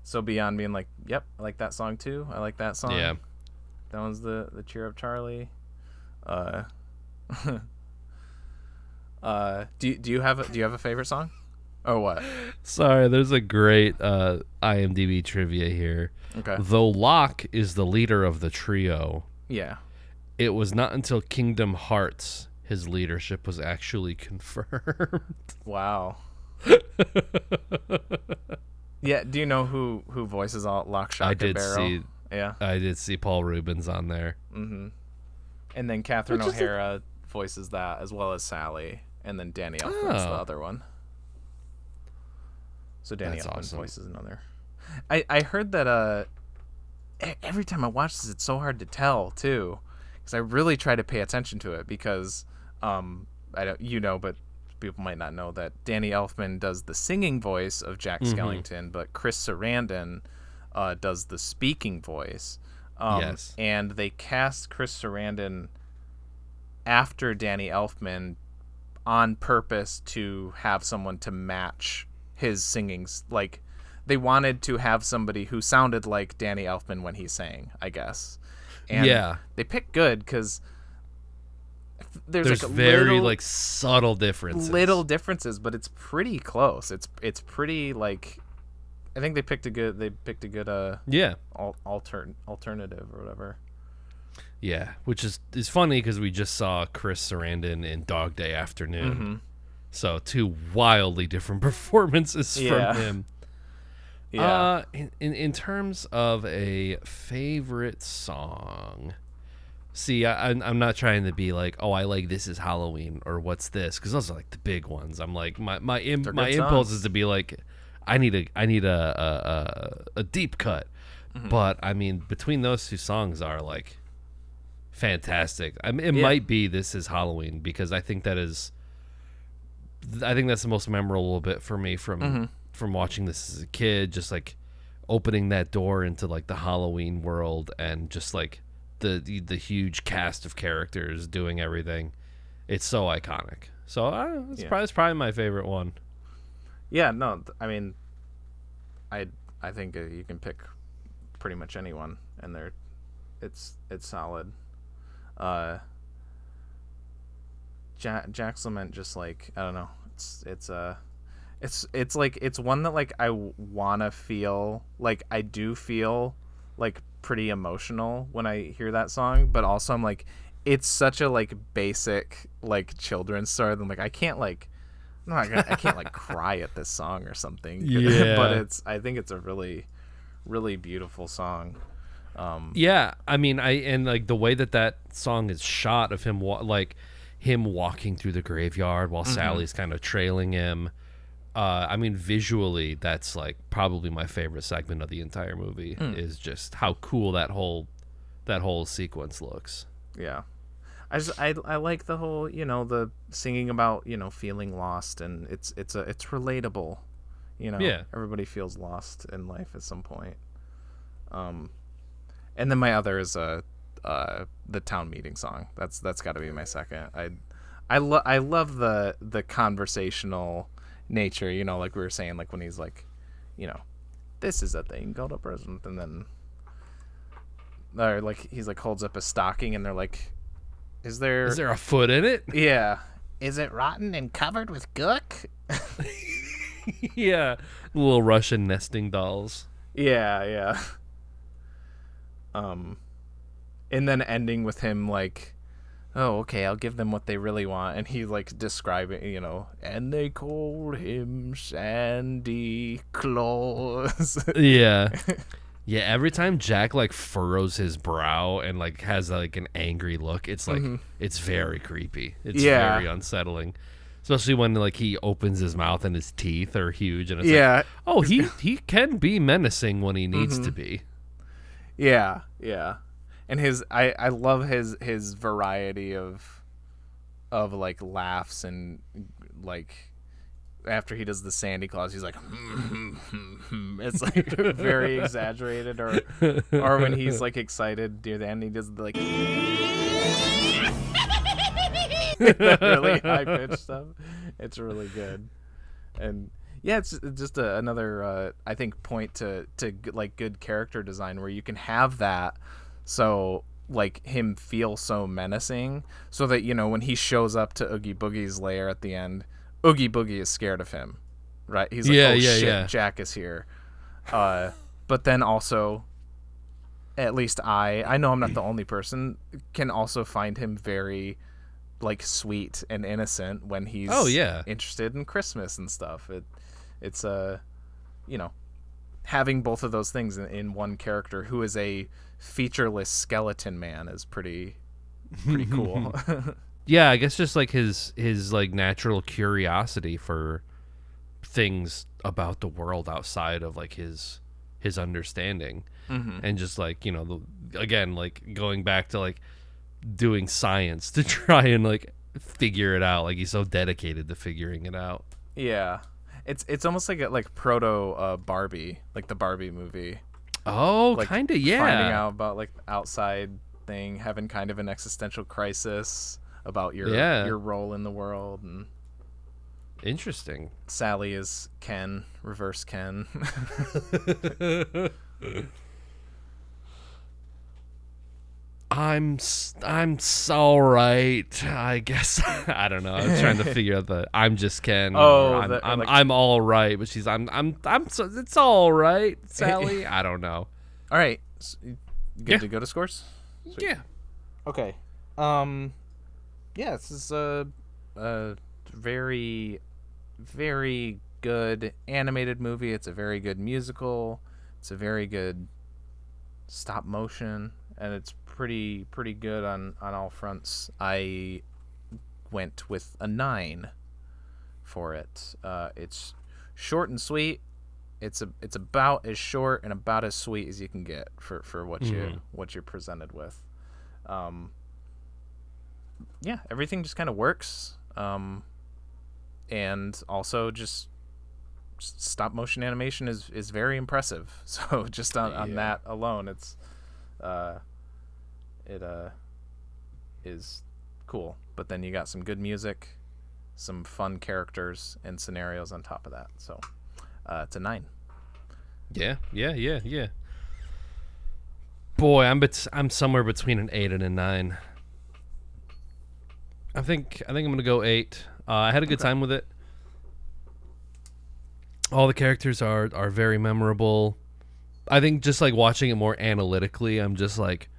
So beyond being like, yep, I like that song too. I like that song. Yeah. That one's the Cheer Up Charlie. Do you have a favorite song? Or what? Sorry, there's a great IMDb trivia here. Okay. Though Locke is the leader of the trio, Yeah. it was not until Kingdom Hearts his leadership was actually confirmed. Wow. Yeah. Do you know who voices all Locke, Shock, and Barrel? I did see Paul Rubens on there. Mm-hmm. And then Catherine O'Hara voices that, as well as Sally, and then Danny Elfman's the other one. So Danny That's Elfman awesome. voices another. I heard that every time I watch this, it's so hard to tell too, because I really try to pay attention to it because I don't but people might not know that Danny Elfman does the singing voice of Jack Skellington, but Chris Sarandon does the speaking voice. Yes. And they cast Chris Sarandon after Danny Elfman on purpose to have someone to match his singings. Like, they wanted to have somebody who sounded like Danny Elfman when he sang, I guess. And they picked good because there's like very like subtle differences. Little differences, but it's pretty close. It's pretty like, I think they picked a good alternative or whatever. Yeah, which is funny because we just saw Chris Sarandon in Dog Day Afternoon. So 2 wildly different performances from him. Yeah. In terms of a favorite song, see, I'm not trying to be like, oh, I like This Is Halloween or What's This, because those are like the big ones. I'm like, my impulse is to be like, I need a deep cut. But I mean, between those 2 songs are like fantastic. I mean, it might be This Is Halloween, because I think that's the most memorable bit for me from watching this as a kid, just like opening that door into like the Halloween world and just like the huge cast of characters doing everything. It's so iconic. So it's probably my favorite one. Yeah, no, I mean, I think you can pick pretty much anyone, and it's solid. Jack's Lament, just like, I don't know, it's like, it's one that like I wanna feel like, I do feel like pretty emotional when I hear that song, but also I'm like, it's such a like basic like children's story that I'm like, I can't like cry at this song or something. Yeah. But I think it's a really, really beautiful song. Yeah, I mean, and like the way that song is shot of him him walking through the graveyard while Sally's kind of trailing him. I mean, visually, that's like probably my favorite segment of the entire movie is just how cool that whole sequence looks. Yeah. I like the whole, the singing about, feeling lost, and it's relatable. Yeah. Everybody feels lost in life at some point. And then my other is the town meeting song. That's got to be my second. I love the conversational nature, like we were saying, like when he's like, this is a thing called a present, and then or like he's like holds up a stocking and they're like, is there a foot in it? Yeah. Is it rotten and covered with gook? Yeah. Little Russian nesting dolls. Yeah. And then ending with him like, oh, okay, I'll give them what they really want. And he like describing, and they called him Sandy Claus. Yeah. Yeah, every time Jack like furrows his brow and like has like an angry look, it's like it's very creepy. It's very unsettling. Especially when like he opens his mouth and his teeth are huge and it's like, oh, he can be menacing when he needs to be. Yeah. And I love his variety of of like laughs and like after he does the Sandy Claus, he's like, it's like very exaggerated, or when he's like excited near the end, he does the, like the really high pitched stuff. It's really good, and yeah, it's just another I think point to like good character design where you can have that, so like him feel so menacing, so that when he shows up to Oogie Boogie's lair at the end, Oogie Boogie is scared of him, right? He's like, shit, Jack is here. But then also, at least I know I'm not the only person, can also find him very, like, sweet and innocent when he's interested in Christmas and stuff. It's having both of those things in one character who is a featureless skeleton man is pretty cool. Yeah, I guess just like his like natural curiosity for things about the world outside of like his understanding, and just like again like going back to like doing science to try and like figure it out. Like he's so dedicated to figuring it out. Yeah, it's almost like proto Barbie, like the Barbie movie. Oh, like kind of, yeah. Finding out about like the outside thing, having kind of an existential crisis about your role in the world. And interesting. Sally is Ken, reverse Ken. I'm so right, I guess. I don't know. I was trying to figure out the I'm just Ken. Oh, I'm all right, but she's I'm so, it's all right, Sally. I don't know. All right, good to go to scores. Sweet. Yeah. Okay. Yeah, this is a very, very good animated movie. It's a very good musical. It's a very good stop motion, and it's pretty good on all fronts. I went with a 9 for it. It's short and sweet. It's about as short and about as sweet as you can get for what you're presented with. Yeah, everything just kind of works, and also just stop motion animation is very impressive. So just on that alone, it is cool. But then you got some good music, some fun characters and scenarios on top of that. So it's a 9. Yeah. Boy, I'm somewhere between an 8 and a 9. I think I'm gonna go 8. I had a good time with it. All the characters are very memorable. I think just like watching it more analytically, I'm just like,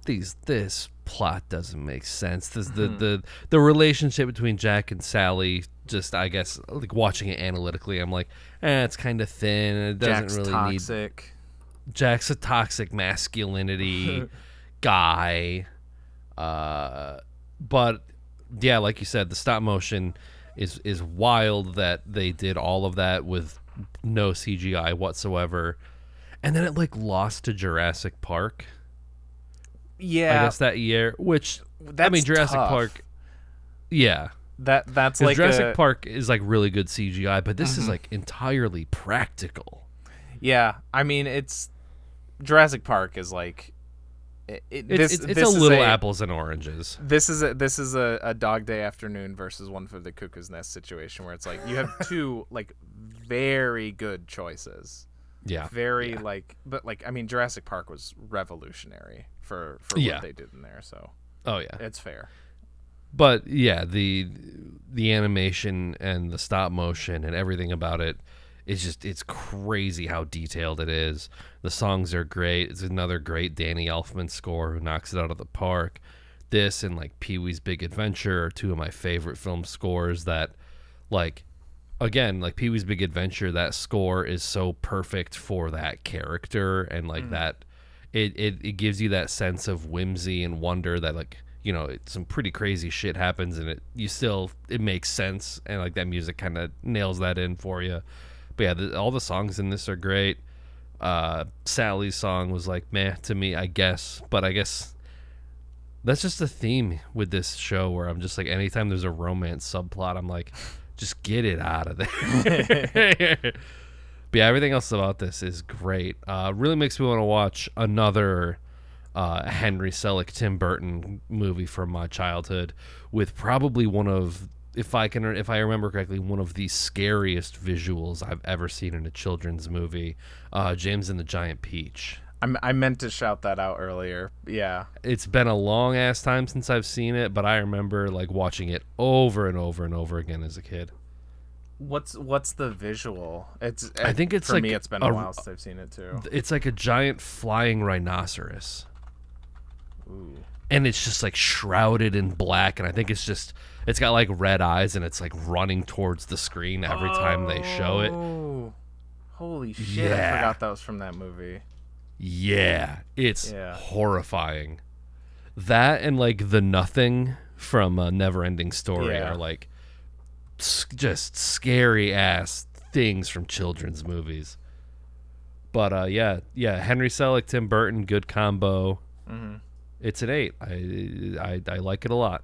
this plot doesn't make sense. The relationship between Jack and Sally, just I guess like watching it analytically, I'm like, it's kind of thin. It doesn't really toxic. Jack's a toxic masculinity guy, but yeah, like you said, the stop motion is wild that they did all of that with no CGI whatsoever, and then it like lost to Jurassic Park. Yeah, I guess that year, which Jurassic tough. Park. Yeah, that's like Jurassic Park is like really good CGI, but this is like entirely practical. Yeah, I mean it's Jurassic Park is like. It's a little apples and oranges. This is a Dog Day Afternoon versus One for the Cuckoo's Nest situation where it's like you have two like very good choices. Yeah. But Jurassic Park was revolutionary for what they did in there. So. Oh yeah. It's fair. But yeah, the animation and the stop motion and everything about it. It's crazy how detailed it is. The songs are great. It's another great Danny Elfman score who knocks it out of the park. This and like Pee-wee's Big Adventure are two of my favorite film scores that, like, again, like Pee-wee's Big Adventure, that score is so perfect for that character and like that it gives you that sense of whimsy and wonder that like, some pretty crazy shit happens and it makes sense, and like that music kind of nails that in for you. But yeah, all the songs in this are great. Sally's song was like meh to me, I guess. But I guess That's just a theme with this show where I'm just like, anytime there's a romance subplot, I'm like, just get it out of there. But yeah, everything else about this is great. Really makes me want to watch another Henry Selick, Tim Burton movie from my childhood, with probably one of, if I remember correctly, one of the scariest visuals I've ever seen in a children's movie, James and the Giant Peach. I meant to shout that out earlier. Yeah. It's been a long ass time since I've seen it, but I remember like watching it over and over and over again as a kid. What's the visual? I think it's for like me. It's been a while since I've seen it too. It's like a giant flying rhinoceros. Ooh. And it's just like shrouded in black, and I think it's got like red eyes, and it's like running towards the screen every time they show it. Oh, holy shit! I forgot that was from that movie. Yeah, it's horrifying. That and like The Nothing from Neverending Story are like just scary ass things from children's movies. But Henry Selick, Tim Burton, good combo. Mm-hmm. It's an 8. I like it a lot.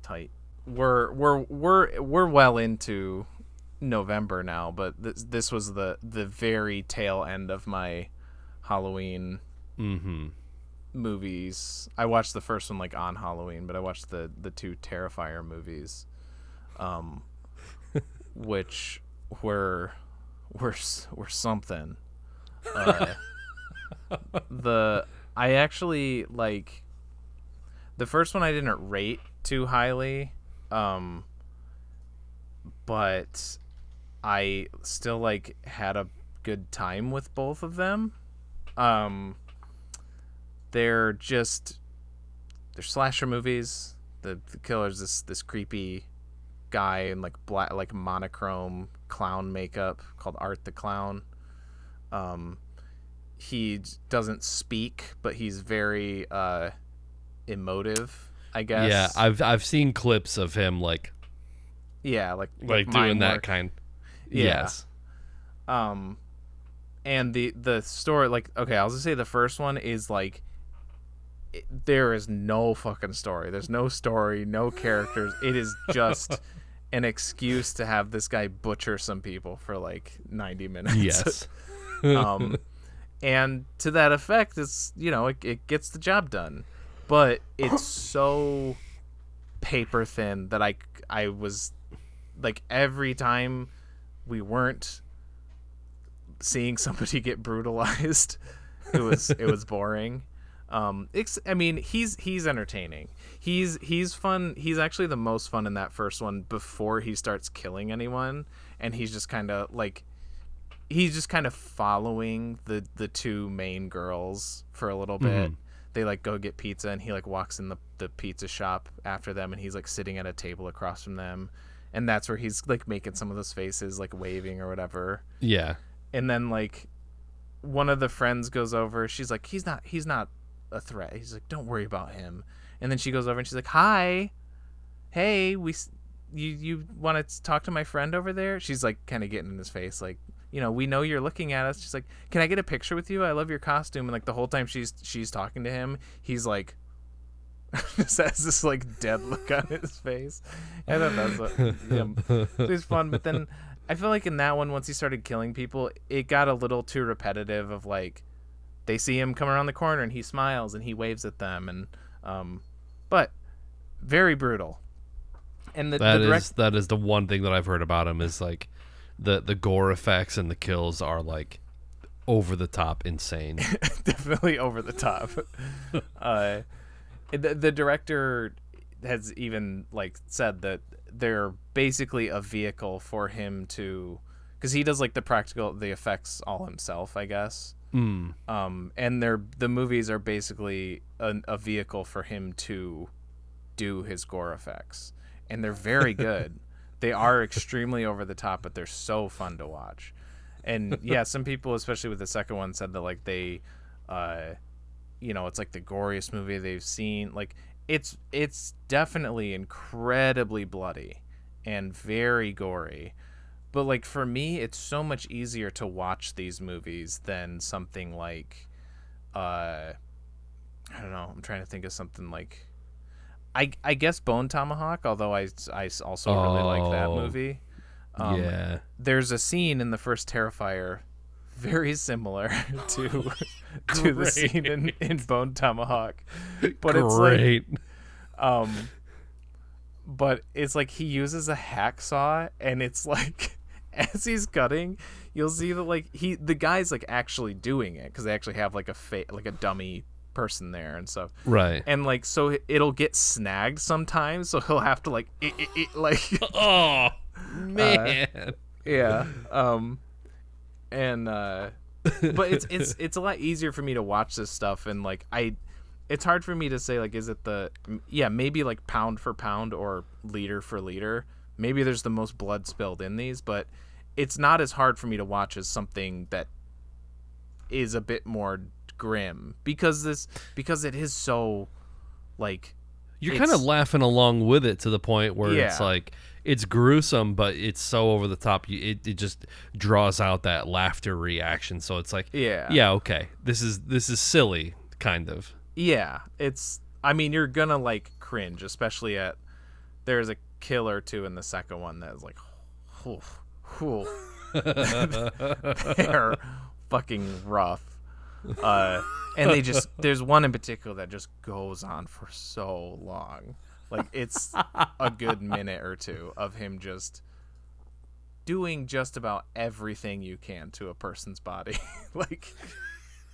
Tight. We're well into November now, but this was the very tail end of my Halloween movies. I watched the first one like on Halloween, but I watched the 2 Terrifier movies, which were something. I actually like the first one. I didn't rate too highly, but I still like had a good time with both of them. They're slasher movies. The killer's this creepy guy in like black, like monochrome clown makeup called Art the Clown. He doesn't speak, but he's very emotive, I guess. Yeah, I've seen clips of him like doing that kind. Yeah. Yes. And the story, like, okay, I'll just say the first one is like, there is no fucking story. There's no story, no characters. It is just an excuse to have this guy butcher some people for like 90 minutes. Yes. And to that effect, it's, it gets the job done. But it's so paper thin that I was like, every time we weren't seeing somebody get brutalized, it was boring. I mean, he's entertaining. He's fun. He's actually the most fun in that first one before he starts killing anyone, and he's just kind of following the 2 main girls for a little bit. Mm-hmm. They like go get pizza, and he like walks in the pizza shop after them, and he's like sitting at a table across from them, and that's where he's like making some of those faces, like waving or whatever. Yeah. And then like one of the friends goes over. She's like, he's not a threat. He's like, don't worry about him. And then she goes over and she's like, hi, hey, you want to talk to my friend over there? She's like kind of getting in his face, like, we know you're looking at us. She's like, can I get a picture with you? I love your costume. And like the whole time she's talking to him, he's like just has this like dead look on his face. I thought that was fun. But then I feel like in that one, once he started killing people, it got a little too repetitive of like, they see him come around the corner and he smiles and he waves at them, and but very brutal. And that is the one thing that I've heard about him is like the gore effects and the kills are like over the top insane. Definitely over the top. The director has even like said that they're basically a vehicle for him to, because he does like the effects all himself, I guess. And the movies are basically a vehicle for him to do his gore effects, and they're very good. They are extremely over the top, but they're so fun to watch. And yeah, some people, especially with the second one, said that like they it's like the goriest movie they've seen. Like it's definitely incredibly bloody and very gory. But like for me, it's so much easier to watch these movies than something like don't know. I'm trying to think of something like, I guess Bone Tomahawk. Although I also really like that movie. Yeah. There's a scene in the first Terrifier very similar to the scene in Bone Tomahawk, but Great. it's like, but it's like he uses a hacksaw, and it's like as he's cutting, you'll see that like the guy's like actually doing it because they actually have like a dummy person there and stuff, Right. and like so it'll get snagged sometimes, so he'll have to like like Oh man. yeah and but it's a lot easier for me to watch this stuff, and like it's hard for me to say like, is it maybe like pound for pound or liter for liter, maybe there's the most blood spilled in these, but it's not as hard for me to watch as something that is a bit more grim, because it is so like, You're kind of laughing along with it to the point where it's like, it's gruesome, but it's so over the top. It just draws out that laughter reaction. So it's like, yeah, okay, this is silly, kind of. Yeah, I mean, you're gonna like cringe, especially there's a kill or two in the second one that is like, they're fucking rough. And there's one in particular that just goes on for so long. Like, it's a good minute or two of him just doing just about everything you can to a person's body. Like,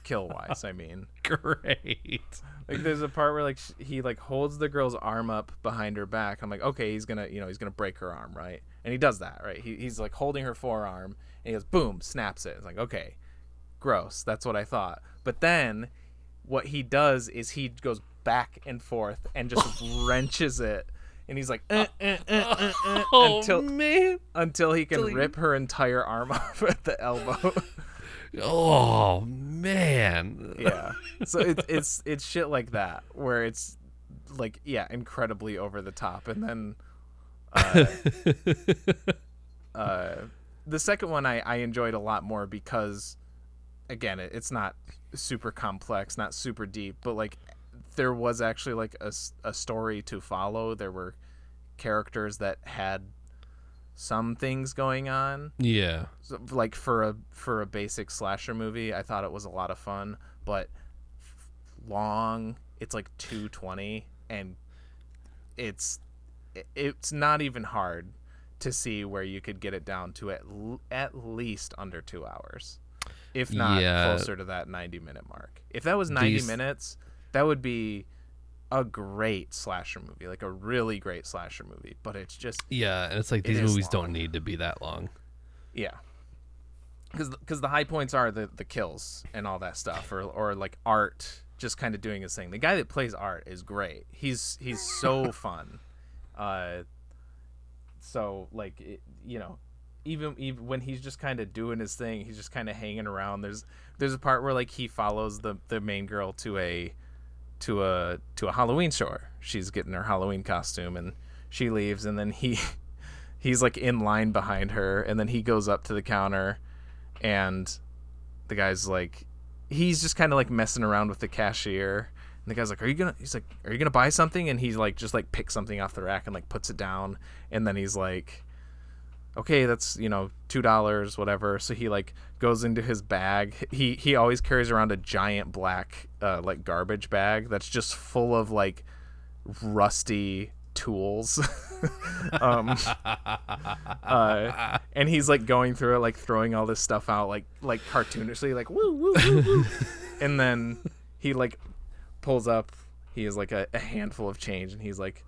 kill-wise, I mean. Great. Like, there's a part where, like, he, like, holds the girl's arm up behind her back. I'm like, okay, he's gonna break her arm, right? And he does that, right? He's, like, holding her forearm, and he goes, boom, snaps it. It's like, okay, gross. That's what I thought. But then what he does is he goes back and forth and just wrenches it, and he's like until he can rip her entire arm off at the elbow. Oh man. Yeah. So it's shit like that where it's like, yeah, incredibly over the top. And then the second one I enjoyed a lot more because, again, it's not super complex, not super deep, but like there was actually like a story to follow. There were characters that had some things going on. Yeah. So, like for a basic slasher movie, I thought it was a lot of fun, but long. It's like 2:20, and it's not even hard to see where you could get it down to at least under 2 hours, if not closer to that 90-minute mark. If that was 90 minutes, that would be a great slasher movie, like a really great slasher movie. But it's just and it's like these movies don't need to be that long. Yeah, because the high points are the kills and all that stuff, or like Art just kind of doing his thing. The guy that plays Art is great. He's so fun. So like even when he's just kind of doing his thing, he's just kind of hanging around. There's a part where like he follows the main girl to a Halloween store. She's getting her Halloween costume, and she leaves, and then he's like in line behind her, and then he goes up to the counter, and the guy's like, he's just kind of like messing around with the cashier, and the guy's like, are you gonna buy something? And he's like, just like picks something off the rack and like puts it down, and then he's like, okay, that's $2, whatever. So he like goes into his bag. He always carries around a giant black like garbage bag that's just full of like rusty tools. And he's like going through it, like throwing all this stuff out, like cartoonishly, like woo woo woo woo. And then he like pulls up. He has like a handful of change, and he's like,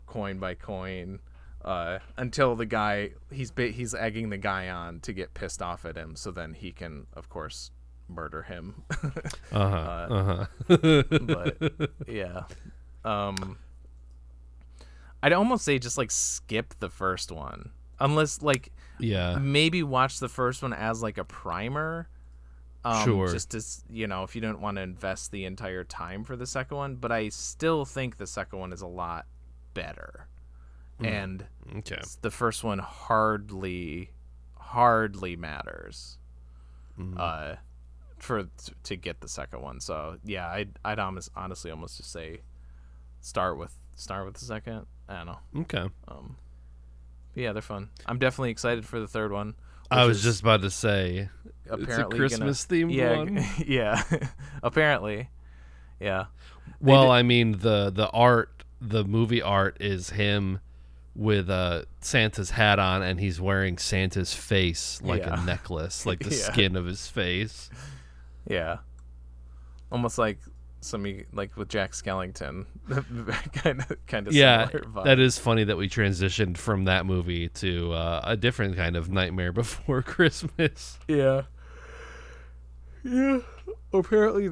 coin by coin. Until the guy, he's egging the guy on to get pissed off at him, so then he can, of course, murder him. But yeah, I'd almost say just like skip the first one, unless like maybe watch the first one as like a primer. Sure. Just as if you don't want to invest the entire time for the second one, but I still think the second one is a lot better. And the first one hardly matters. to get the second one. So yeah, I'd honestly almost just say start with the second. I don't know. Okay. But yeah, they're fun. I'm definitely excited for the third one. I was just about to say, it's a Apparently Christmas themed one. Yeah, apparently, yeah. Well, I mean, the movie art is him with Santa's hat on, and he's wearing Santa's face like a necklace, like the skin of his face. Yeah, almost like like with Jack Skellington, kind of Yeah, similar vibe. that is funny that we transitioned from that movie to a different kind of Nightmare Before Christmas. Yeah. Apparently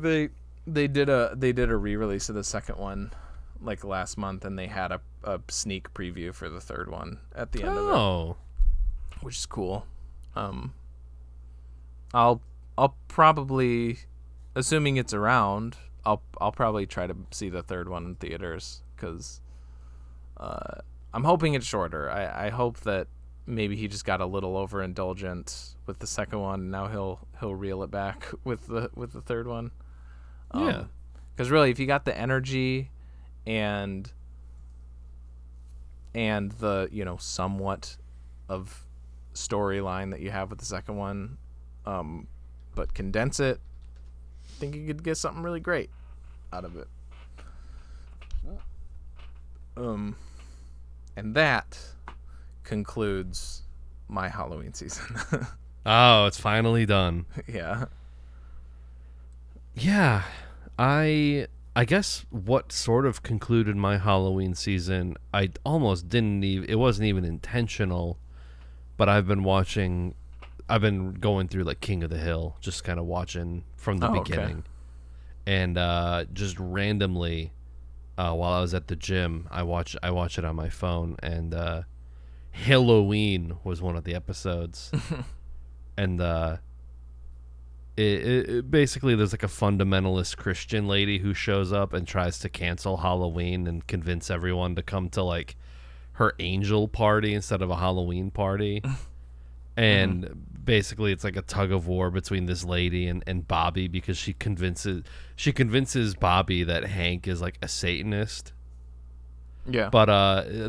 they did a re-release of the second one like last month, and they had a sneak preview for the third one at the end of it, which is cool. I'll probably, assuming it's around, I'll probably try to see the third one in theaters, because I'm hoping it's shorter. I hope that maybe he just got a little overindulgent with the second one, and now he'll reel it back with the third one. Yeah, because really, if you got the energy and the somewhat of storyline that you have with the second one, but condense it, I think you could get something really great out of it. And that concludes my Halloween season. Oh, it's finally done. Yeah. Yeah, I guess what sort of concluded my Halloween season, I almost didn't even, it wasn't even intentional, but I've been going through like King of the Hill, just kind of watching from the beginning. And just randomly, while I was at the gym, I watch it on my phone, and Halloween was one of the episodes. And it basically, there's like a fundamentalist Christian lady who shows up and tries to cancel Halloween and convince everyone to come to like her angel party instead of a Halloween party. And basically it's like a tug of war between this lady and Bobby, because she convinces Bobby that Hank is like a Satanist. Yeah. But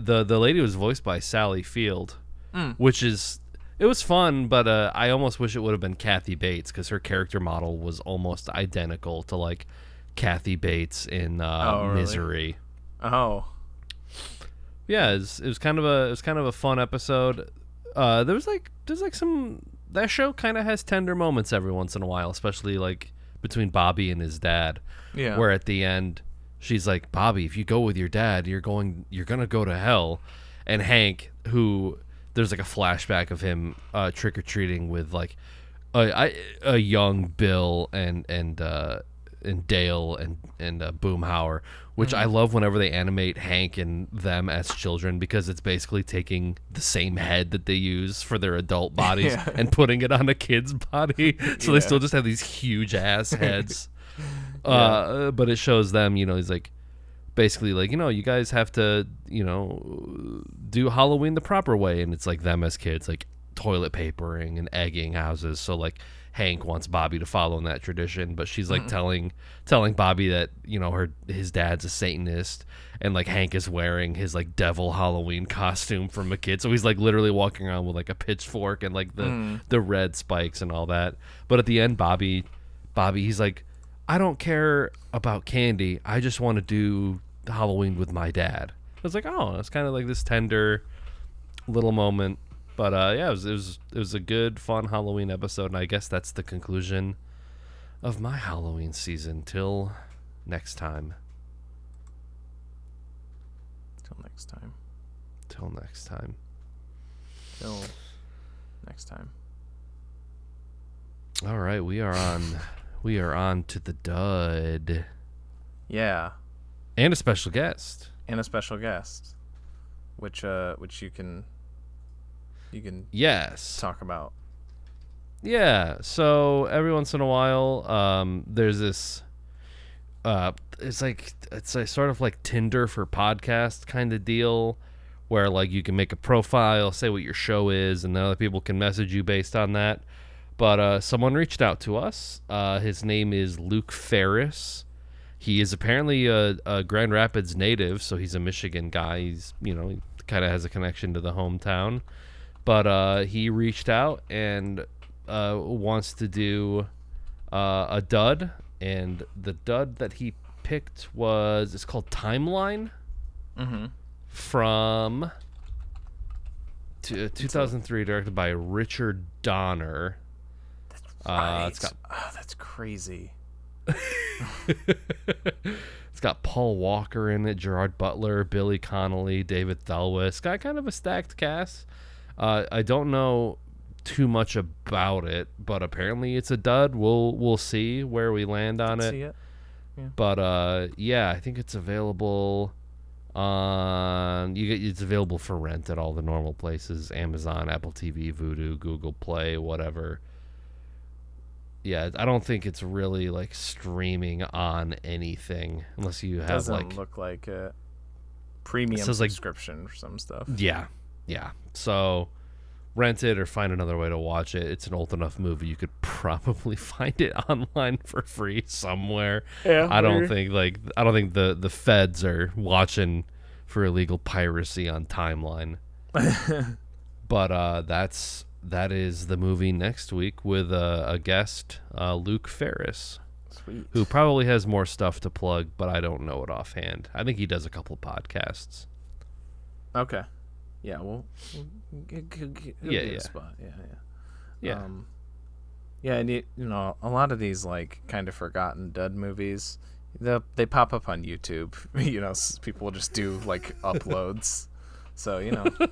the lady was voiced by Sally Field, which is, it was fun, but I almost wish it would have been Kathy Bates, because her character model was almost identical to like Kathy Bates in Misery. Oh. Yeah, it was kind of a fun episode. There's some, that show kind of has tender moments every once in a while, especially like between Bobby and his dad. Yeah. Where at the end she's like, Bobby, if you go with your dad, you're gonna go to hell. And Hank, who, there's like a flashback of him trick-or-treating with like a young Bill and Dale and Boomhauer, which I love whenever they animate Hank and them as children, because it's basically taking the same head that they use for their adult bodies and putting it on a kid's body, so they still just have these huge ass heads. But it shows them, he's like, basically like, you guys have to, do Halloween the proper way, and it's like them as kids, like toilet papering and egging houses. So like Hank wants Bobby to follow in that tradition, but she's like telling Bobby that his dad's a Satanist, and like Hank is wearing his like devil Halloween costume from a kid, so he's like literally walking around with like a pitchfork and like the red spikes and all that. But at the end, Bobby he's like, I don't care about candy, I just want to do Halloween with my dad. I was like, oh, it's kind of like this tender little moment. But yeah, it was a good, fun Halloween episode, and I guess that's the conclusion of my Halloween season. Till next time. Till next time. Till next time. Till next time. All right, we are on to the dud. Yeah. And a special guest. Which you can yes talk about. Yeah, so every once in a while, there's this it's a sort of like Tinder for podcast kind of deal, where like you can make a profile, say what your show is, and then other people can message you based on that. But someone reached out to us. His name is Luke Ferris. He is apparently a Grand Rapids native, so he's a Michigan guy. He's, he kind of has a connection to the hometown. But he reached out and wants to do a dud. And the dud that he picked it's called Timeline. Mm-hmm. From 2003, directed by Richard Donner. Right. That's crazy. It's got Paul Walker in it, Gerard Butler, Billy Connolly, David Thelwis. It's got kind of a stacked cast. I don't know too much about it, but apparently it's a dud. We'll see where we land on it. See it. Yeah. But yeah, I think it's available on it's available for rent at all the normal places: Amazon, Apple TV, Vudu, Google Play, whatever. Yeah, I don't think it's really like streaming on anything unless you have Doesn't look like a premium subscription for some stuff. Yeah. So rent it or find another way to watch it. It's an old enough movie you could probably find it online for free somewhere. Yeah, I don't think the feds are watching for illegal piracy on Timeline. But that is the movie next week with a guest, Luke Ferris. Sweet. Who probably has more stuff to plug, but I don't know it offhand. I think he does a couple podcasts. Okay. Yeah, well, he'll get a spot. Yeah. Yeah, and a lot of these like kind of forgotten dud movies, they pop up on YouTube. People will just do like uploads. So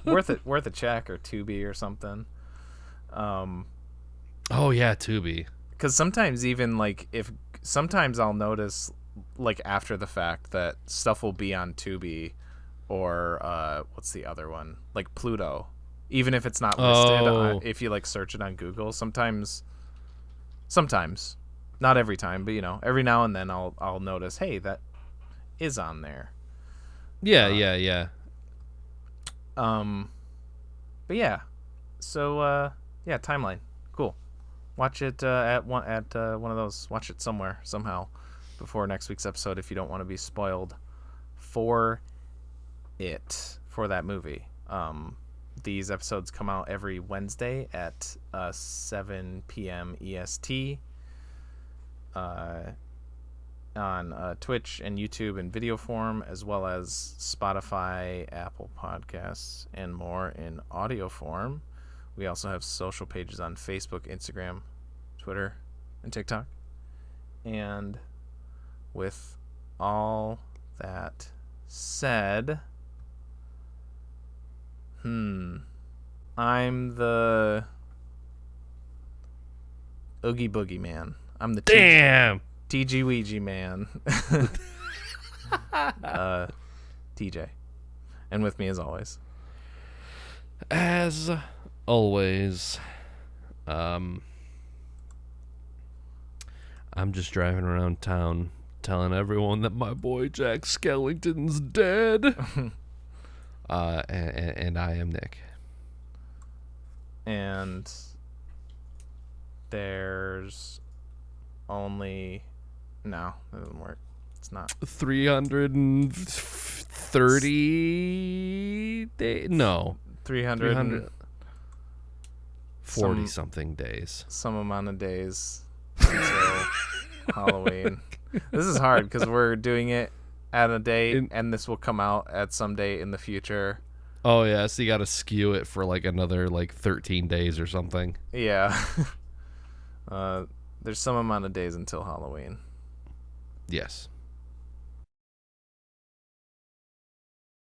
worth a check, or Tubi or something. Oh yeah, Tubi. Because sometimes even sometimes I'll notice like after the fact that stuff will be on Tubi, or what's the other one, like Pluto, even if it's not listed. If you like search it on Google, sometimes, not every time, but every now and then I'll notice, hey, that is on there. Yeah. But yeah, so yeah, Timeline, cool. Watch it at one of those. Watch it somewhere somehow before next week's episode if you don't want to be spoiled for that movie. These episodes come out every Wednesday at 7 p.m. EST on Twitch and YouTube in video form, as well as Spotify, Apple Podcasts, and more in audio form. We also have social pages on Facebook, Instagram, Twitter, and TikTok. And with all that said, I'm the Oogie Boogie Man. I'm the TG Ouija Man. TJ. And with me as always. I'm just driving around town telling everyone that my boy Jack Skellington's dead. And I am Nick. And there's only... No, that doesn't work. It's not. 330 days? No. 340 something days. Some amount of days until Halloween. This is hard because we're doing it at a date, and this will come out at some date in the future. Oh yeah, so you got to skew it for like another 13 days or something. Yeah. There's some amount of days until Halloween. Yes.